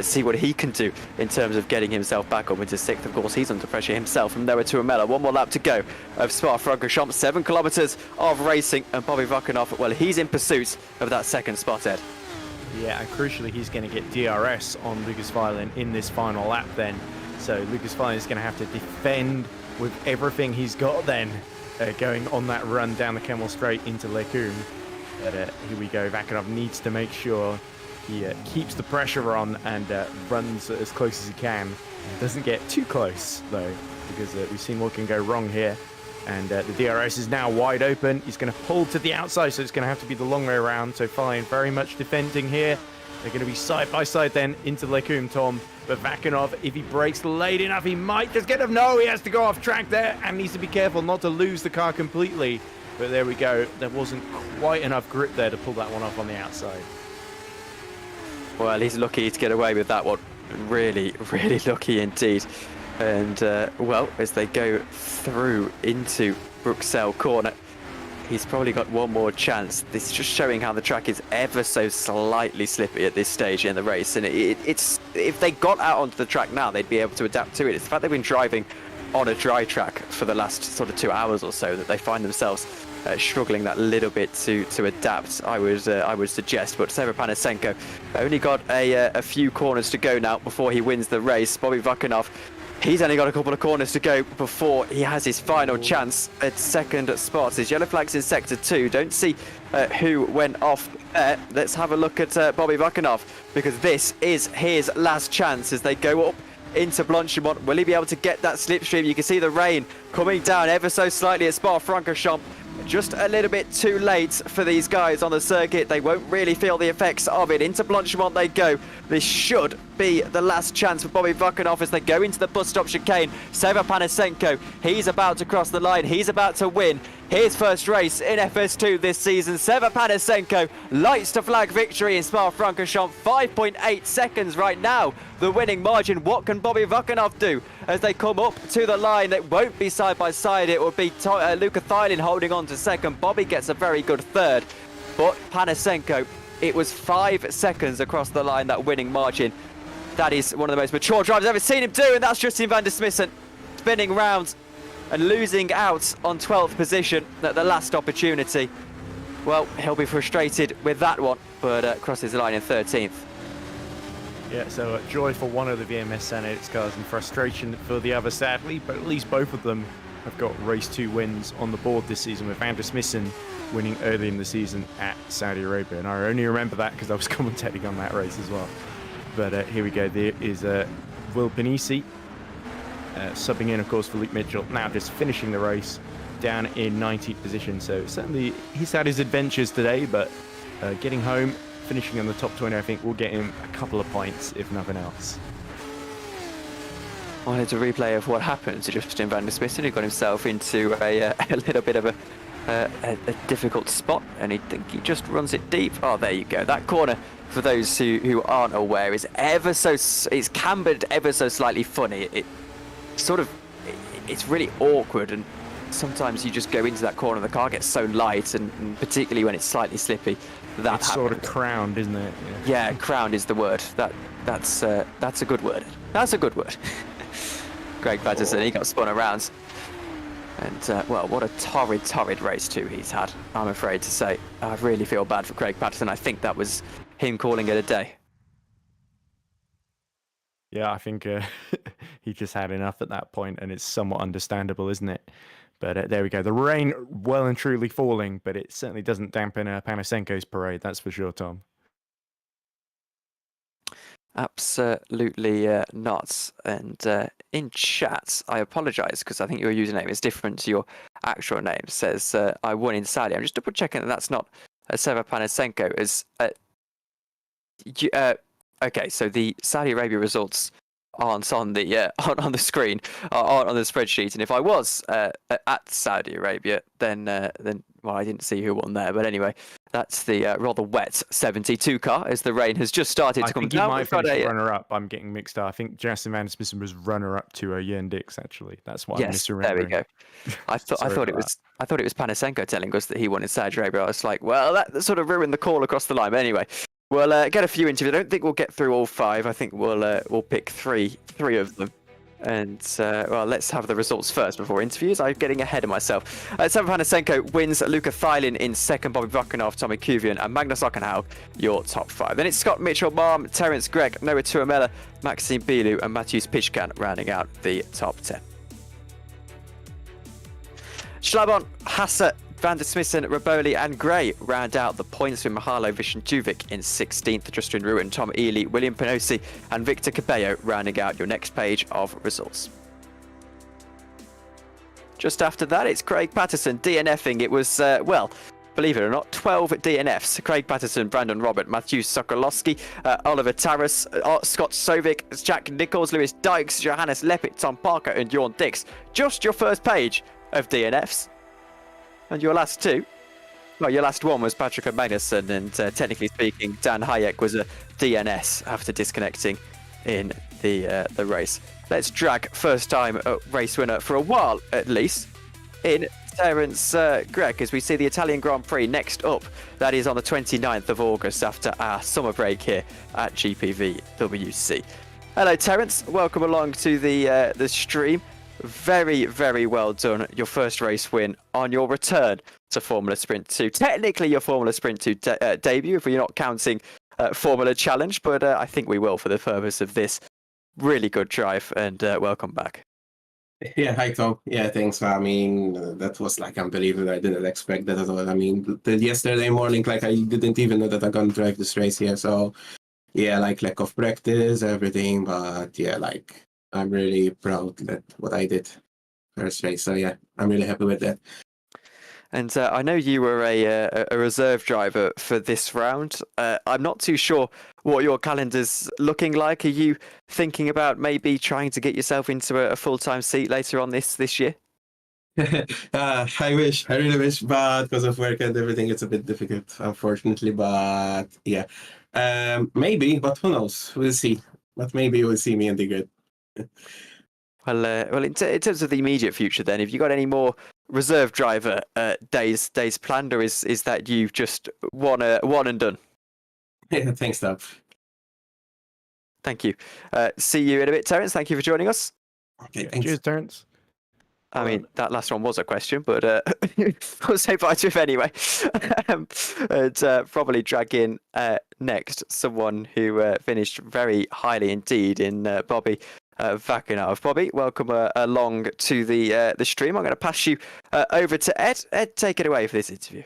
see what he can do in terms of getting himself back up into sixth. Of course, he's under pressure himself from Noah Tuamela. One more lap to go of Spa-Francorchamps, 7 kilometres of racing, and Bobby Vakanov, well, he's in pursuit of that second spot, Ed. Yeah, and crucially, he's going to get DRS on Lucas Theilen in this final lap then. So Lucas Theilen is going to have to defend with everything he's got then, going on that run down the Camel Straight into Lecum. But here we go. Vakanov needs to make sure he keeps the pressure on and runs as close as he can. Doesn't get too close, though, because we've seen what can go wrong here. And the DRS is now wide open. He's going to pull to the outside, so it's going to have to be the long way around. So Theilen very much defending here. They're going to be side by side then into Lecum, Tom. But Vakanov, if he breaks late enough, he might just get him. No, he has to go off track there and needs to be careful not to lose the car completely. But there we go. There wasn't quite enough grip there to pull that one off on the outside. Well, he's lucky to get away with that one. Really, really lucky indeed. And, well, as they go through into Bruxelles corner, he's probably got one more chance. This is just showing how the track is ever so slightly slippy at this stage in the race. And it's if they got out onto the track now, they'd be able to adapt to it. It's the fact they've been driving on a dry track for the last sort of 2 hours or so that they find themselves struggling that little bit to adapt, I would suggest. But Seba Panasenko only got a few corners to go now before he wins the race. Bobby Vakanov, he's only got a couple of corners to go before he has his final chance at second spot. His yellow flag's in sector 2. Don't see who went off there. Let's have a look at Bobby Vakanov, because this is his last chance as they go up into Blanchimont. Will he be able to get that slipstream? You can see the rain coming down ever so slightly at Spa-Francorchamps. Just a little bit too late for these guys on the circuit. They won't really feel the effects of it. Into Blanchimont they go. This should be the last chance for Bobby Vakanov as they go into the bus stop chicane. Seva Panasenko, he's about to cross the line. He's about to win his first race in FS2 this season. Seva Panasenko lights to flag victory in Spa-Francorchamps. 5.8 seconds right now, the winning margin. What can Bobby Vakanov do as they come up to the line? It won't be side by side. It will be Luca Theilen holding on to second. Bobby gets a very good third, but Panasenko, it was 5 seconds across the line, that winning margin. That is one of the most mature drivers I've ever seen him do, and that's Justin van der Smissen spinning round and losing out on 12th position at the last opportunity. Well, he'll be frustrated with that one, but crosses the line in 13th. Yeah, so joy for one of the VMS Senate cars and frustration for the other, sadly, but at least both of them have got race 2 wins on the board this season, with van der Smissen winning early in the season at Saudi Arabia. And I only remember that because I was commentating on that race as well. But here we go. There is Will Panisi subbing in, of course, for Luke Mitchell. Now just finishing the race down in 19th position. So certainly he's had his adventures today, but getting home, finishing in the top 20, I think will get him a couple of points, if nothing else. Well, it's a replay of what happened to Justin van der Smissen, who got himself into a little bit of a difficult spot, and he just runs it deep. Oh, there you go. That corner, for those who aren't aware, is it's cambered ever so slightly funny. It's really awkward, and sometimes you just go into that corner, the car gets so light, and particularly when it's slightly slippy, that it's sort of crowned, isn't it? Yeah, crowned is the word. That's a good word. That's a good word. Greg Patterson, he got spun around. And, well, what a torrid race too he's had, I'm afraid to say. I really feel bad for Craig Patterson. I think that was him calling it a day. Yeah, I think he just had enough at that point, and it's somewhat understandable, isn't it? But there we go. The rain well and truly falling, but it certainly doesn't dampen Panasenko's parade, that's for sure, Tom. Absolutely not. And in chat, I apologise because I think your username is different to your actual name. It says I won in Saudi. I'm just double checking that that's not Seva Panasenko. Okay, so the Saudi Arabia results aren't on the on the screen, aren't on the spreadsheet. And if I was at Saudi Arabia, then well, I didn't see who won there. But anyway, that's the rather wet 72 car as the rain has just started to come down. I think he might finish runner-up. I'm getting mixed up. I think Justin Van Smith was runner-up to Jan Dix, actually. That's what I'm misremembering. There we go. I thought it was Panasenko telling us that he won in Saudi Arabia. I was like, well, that sort of ruined the call across the line. But anyway, we'll get a few interviews. I don't think we'll get through all 5. I think we'll pick three of them. And well, let's have the results first before interviews. I'm getting ahead of myself. Seva Panasenko wins. Luca Thylin in second. Bobby Vakanov, Tommy Kuvian, and Magnus Ockenhau, your top 5. Then it's Scott Mitchell, Marm, Terence Gregg, Noah Tuamela, Maxime Bilu, and Matthews Pitchkan rounding out the top 10. Schlabon, Hassa, Van der Smissen, Raboli, and Gray round out the points with Mahalo Vishentuvic in 16th, Justin Ruin, Tom Ely, William Penosi, and Victor Cabello rounding out your next page of results. Just after that, it's Craig Patterson DNFing. It was, well, believe it or not, 12 DNFs. Craig Patterson, Brandon Robert, Matthew Sokolowski, Oliver Taras, Scott Sovic, Jack Nichols, Lewis Dykes, Johannes Leppit, Tom Parker, and Jorn Dix. Just your first page of DNFs. And your last 2? Well, your last one was Patrick Magnussen, and technically speaking, Dan Hayek was a DNS after disconnecting in the race. Let's drag first time race winner for a while, at least, in Terence Gregg, as we see the Italian Grand Prix next up. That is on the 29th of August after our summer break here at GPVWC. Hello, Terence. Welcome along to the stream. Very, very well done. Your first race win on your return to Formula Sprint 2. Technically your Formula Sprint 2 debut, if we're not counting Formula Challenge, but I think we will for the purpose of this. Really good drive, and welcome back. Yeah, hi Tom. Yeah, thanks. I mean, that was like unbelievable. I didn't expect that at all. I mean, yesterday morning, like I didn't even know that I'm gonna drive this race here. So yeah, like lack of practice, everything. But yeah, like I'm really proud that what I did first race. So yeah, I'm really happy with that. And I know you were a reserve driver for this round. I'm not too sure what your calendar's looking like. Are you thinking about maybe trying to get yourself into a full-time seat later on this year? I really wish, but because of work and everything, it's a bit difficult, unfortunately. But yeah, maybe, but who knows? We'll see. But maybe you'll see me in the grid. Well, in terms of the immediate future, then, have you got any more reserve driver days planned, or is that you just one and done? Yeah, thanks, Tom. Thank you. See you in a bit, Terence. Thank you for joining us. Okay, thanks. Cheers, Terence. I mean, that last one was a question, but we'll say bye to him anyway. And probably drag in next someone who finished very highly indeed in Bobby Vakanov. Bobby, welcome along to the stream. I'm going to pass you over to Ed. Ed, take it away for this interview.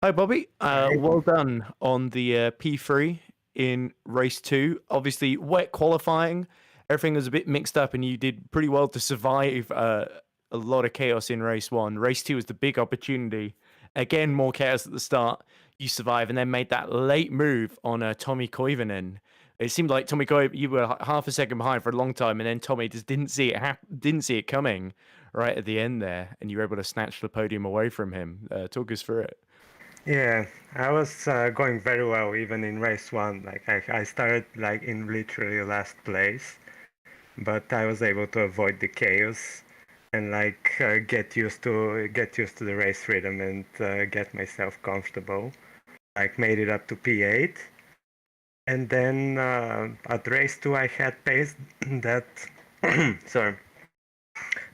Hi, Bobby. Well done on the P3 in race 2. Obviously, wet qualifying. Everything was a bit mixed up, and you did pretty well to survive a lot of chaos in race 1. Race 2 was the big opportunity. Again, more chaos at the start. You survive, and then made that late move on Tommy Koivunen. It seemed like Tommy Koivunen, you were half a second behind for a long time, and then Tommy just didn't see it coming right at the end there, and you were able to snatch the podium away from him. Talk us through it. Yeah, I was going very well even in race 1. Like I started like in literally last place, but I was able to avoid the chaos and like get used to the race rhythm and get myself comfortable. Like made it up to P8, and then at race 2 I had pace that sorry,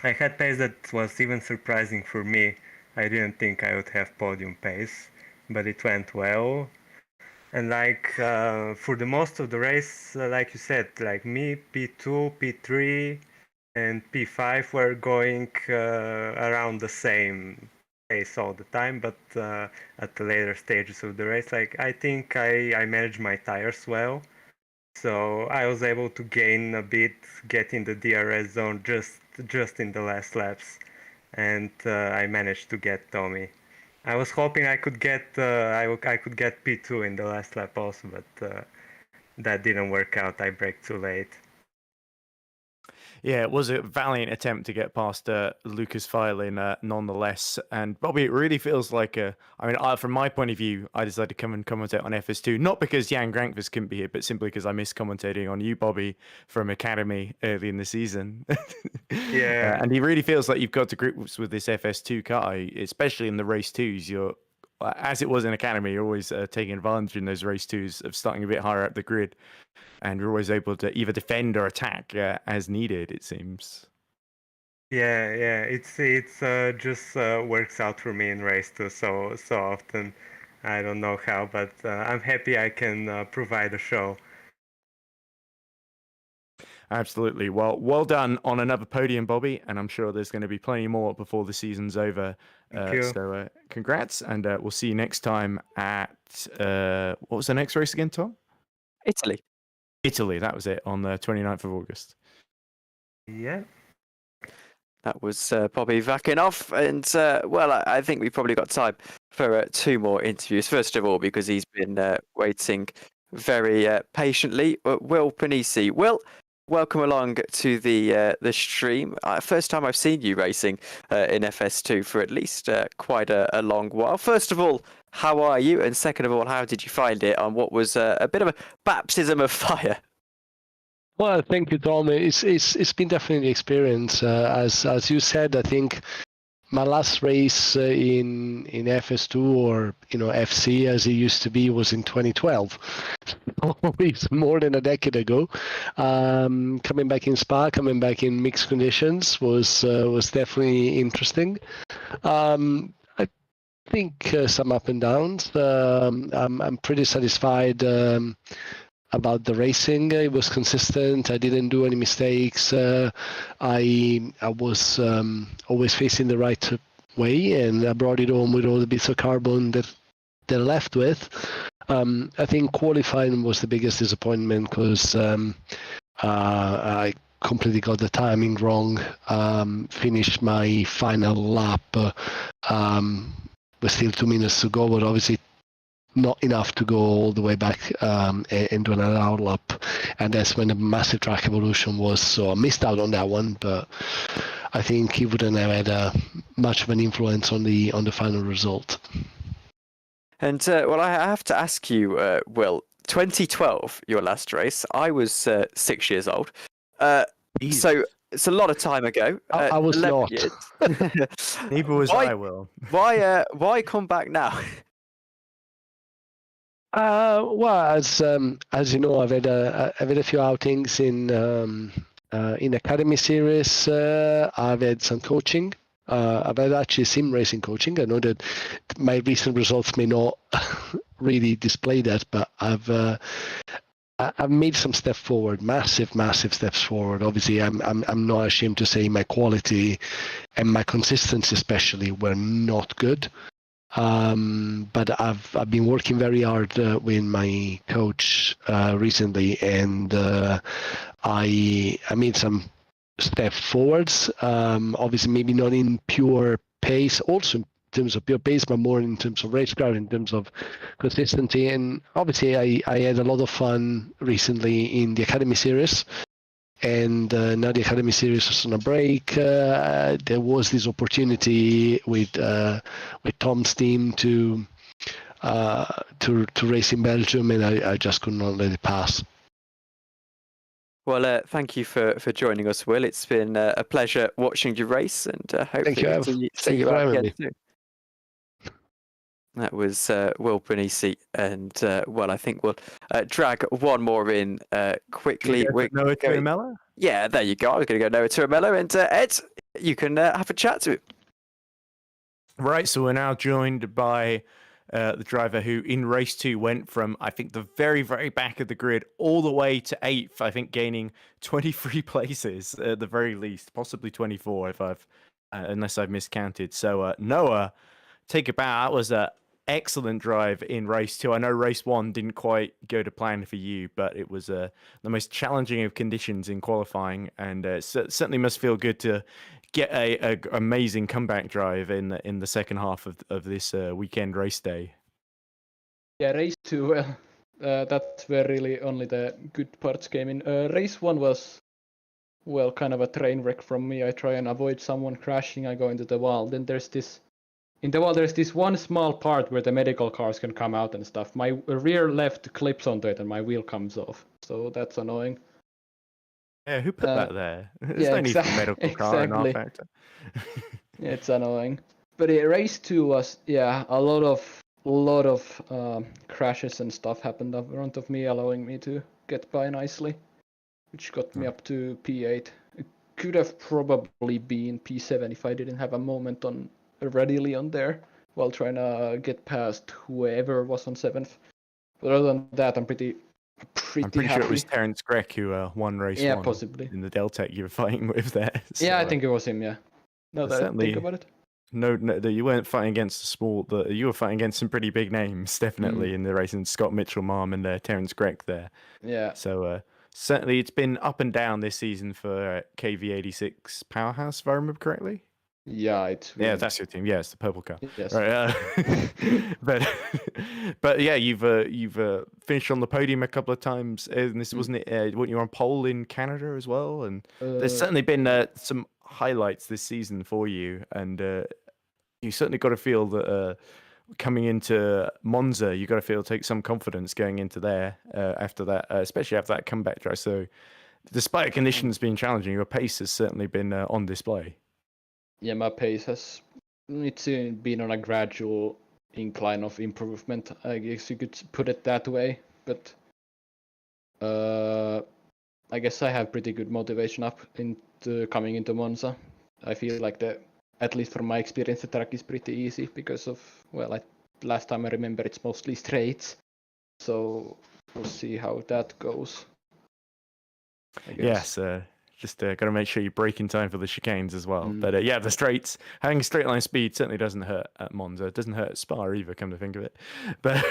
I had pace that was even surprising for me. I didn't think I would have podium pace, but it went well. And like for the most of the race, like you said, like me, P2, P3, and P5 were going around the same pace all the time, but at the later stages of the race, like I think I managed my tires well. So I was able to gain a bit, get in the DRS zone just in the last laps, and I managed to get Tommy. I was hoping I could get I could get P2 in the last lap also, but that didn't work out. I braked too late. Yeah, it was a valiant attempt to get past Lucas Filin nonetheless. And Bobby, it really feels like from my point of view, I decided to come and commentate on FS2, not because Jan Grankvist couldn't be here, but simply because I missed commentating on you, Bobby, from Academy early in the season. Yeah. And it really feels like you've got to grips with this FS2 car, especially in the race twos. You're, as it was in Academy, you're always taking advantage in those race twos of starting a bit higher up the grid. And you're always able to either defend or attack as needed, it seems. Yeah. It's just works out for me in race too so often. I don't know how, but I'm happy I can provide a show. Absolutely. Well done on another podium, Bobby, and I'm sure there's going to be plenty more before the season's over. Thank you. So congrats, and we'll see you next time at what was the next race again, Tom? Italy, that was it, on the 29th of August. Yeah. That was Bobby Vakinov, and I think we've probably got time for 2 more interviews. First of all, because he's been waiting very patiently, Will Panisi. Will, welcome along to the stream. First time I've seen you racing in FS2 for at least quite a long while. First of all, how are you? And second of all, how did you find it on what was a bit of a baptism of fire? Well, thank you, Tom. It's been definitely an experience. As you said, I think my last race in FS2 or FC as it used to be was in 2012. It's more than a decade ago. Coming back in Spa, coming back in mixed conditions was definitely interesting. I think some up and downs. I'm pretty satisfied about the racing. It was consistent. I didn't do any mistakes. I was always facing the right way, and I brought it home with all the bits of carbon that they're left with. I think qualifying was the biggest disappointment because I completely got the timing wrong. Finished my final lap with still 2 minutes to go, but obviously not enough to go all the way back and do another lap, and that's when the massive track evolution was. So I missed out on that one, but I think he wouldn't have had much of an influence on the final result. And I have to ask you, Will, 2012, your last race. I was 6 years old, so it's a lot of time ago. I was 11 not. years. Neither was I, Will. Why come back now? Well, as you know, I've had a few outings in Academy Series. I've had some coaching. I've had actually sim racing coaching. I know that my recent results may not really display that, but I've made some steps forward, massive steps forward. Obviously, I'm not ashamed to say my quality and my consistency, especially, were not good. But I've been working very hard with my coach recently, and I made some steps forwards. Obviously, maybe not in pure pace, also in terms of pure pace, but more in terms of racecraft, in terms of consistency. And obviously, I had a lot of fun recently in the Academy Series. And now the Academy Series is on a break. There was this opportunity with Tom's team to race in Belgium, and I just could not let it pass. Well, thank you for joining us, Will. It's been a pleasure watching you race, and hopefully see you out again soon. That was Will Panisi, and I think we'll drag one more in quickly. Noah Turamella? Yeah, there you go. I was going to go Noah Turamella, and Ed, you can have a chat to him. Right, so we're now joined by the driver who in race 2 went from, I think, the very, very back of the grid all the way to 8th, I think gaining 23 places at the very least, possibly 24 if unless I've miscounted. So Noah, take a bow. That was excellent drive in race 2. I know race 1 didn't quite go to plan for you, but it was the most challenging of conditions in qualifying, and certainly must feel good to get a amazing comeback drive in the second half of this weekend race day. Yeah, race 2, that's where really only the good parts came in. Race 1 was, well, kind of a train wreck from me. I try and avoid someone crashing, I go into the wall. Then there's this one small part where the medical cars can come out and stuff. My rear left clips onto it and my wheel comes off. So that's annoying. Yeah, who put that there? There's yeah, no need for medical car in exactly. R-Factor. Yeah, it's annoying. But race 2 was, yeah, a lot of crashes and stuff happened in front of me, allowing me to get by nicely, which got me up to P8. It could have probably been P7 if I didn't have a moment readily on there while trying to get past whoever was on 7th. But other than that, I'm pretty pretty happy. sure it was Terence Grech who won race 1. Possibly. In the Deltec you were fighting with there. So, yeah, I think it was him, yeah. No, that I think about it. No, you weren't fighting against you were fighting against some pretty big names, definitely, in the race, and Scott Mitchell-Marm and Terence Grech there. Yeah. So certainly it's been up and down this season for KV86 Powerhouse, if I remember correctly. Yeah, yeah, that's your team. Yeah, it's the purple car. Yes. Right, but yeah, you've finished on the podium a couple of times, and this wasn't it. Weren't you on pole in Canada as well? And there's certainly been some highlights this season for you, and you certainly got to feel that coming into Monza, you got to feel take some confidence going into there after that, especially after that comeback drive. So, despite conditions being challenging, your pace has certainly been on display. Yeah, my pace has been on a gradual incline of improvement. I guess you could put it that way, but I guess I have pretty good motivation up into coming into Monza. I feel like at least from my experience, the track is pretty easy because of, well, last time I remember it's mostly straights. So we'll see how that goes. Yes, just got to make sure you brake in time for the chicanes as well. But yeah, the straights, having straight line speed certainly doesn't hurt at Monza. It doesn't hurt at Spa either, come to think of it. But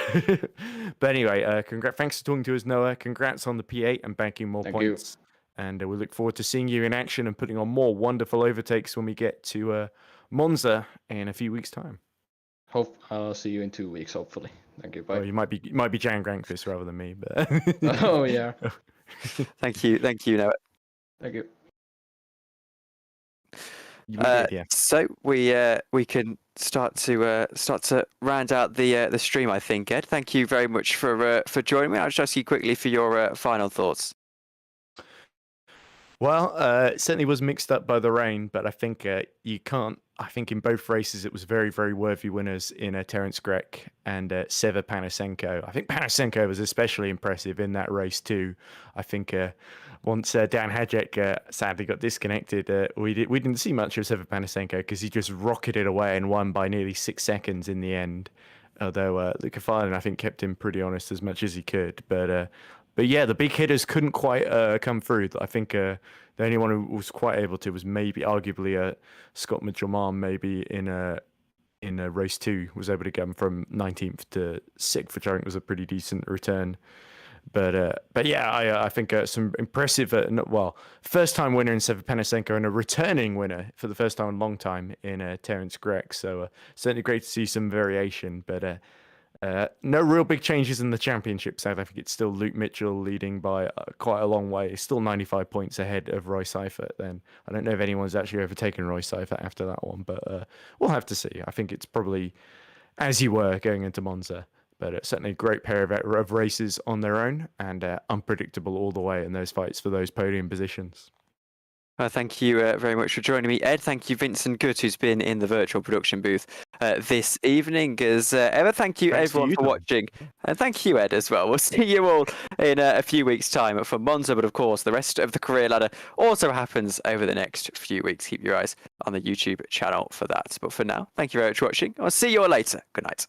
anyway, thanks for talking to us, Noah. Congrats on the P8 and banking more points. And we look forward to seeing you in action and putting on more wonderful overtakes when we get to Monza in a few weeks' time. Hope I'll see you in 2 weeks, hopefully. Thank you. Bye. Well, you might be Jan Grankvist rather than me, but oh yeah. Thank you, Noah. Thank you. So we can start to round out the stream, I think. Ed, thank you very much for joining me. I'll just ask you quickly for your final thoughts. Well, it certainly was mixed up by the rain, but I think you can't. I think in both races it was very, very worthy winners in Terence Grech and Seva Panasenko. I think Panasenko was especially impressive in that race too. I think once Dan Hajek sadly got disconnected, we didn't see much of Seva Panasenko because he just rocketed away and won by nearly 6 seconds in the end. Although Luca Farlin, I think, kept him pretty honest as much as he could. But yeah, the big hitters couldn't quite come through. I think the only one who was quite able to was maybe arguably Scott Mitchell-Marm, maybe in race 2 was able to get him from 19th to 6th, which I think was a pretty decent return. But yeah, I think some impressive, first time winner in Seva Panasenko and a returning winner for the first time in a long time in Terence Grech. So certainly great to see some variation, but. No real big changes in the championship. South Africa, it's still Luke Mitchell leading by quite a long way. He's still 95 points ahead of Roy Seifert. Then I don't know if anyone's actually overtaken Roy Seifert after that one, but we'll have to see. I think it's probably as you were going into Monza, but certainly a great pair of races on their own and unpredictable all the way in those fights for those podium positions. Thank you very much for joining me, Ed. Thank you, Vincent Gutt, who's been in the virtual production booth this evening. As ever, thank you everyone for watching. And thank you, Ed, as well. We'll see you all in a few weeks' time for Monza, but of course, the rest of the career ladder also happens over the next few weeks. Keep your eyes on the YouTube channel for that. But for now, thank you very much for watching. I'll see you all later. Good night.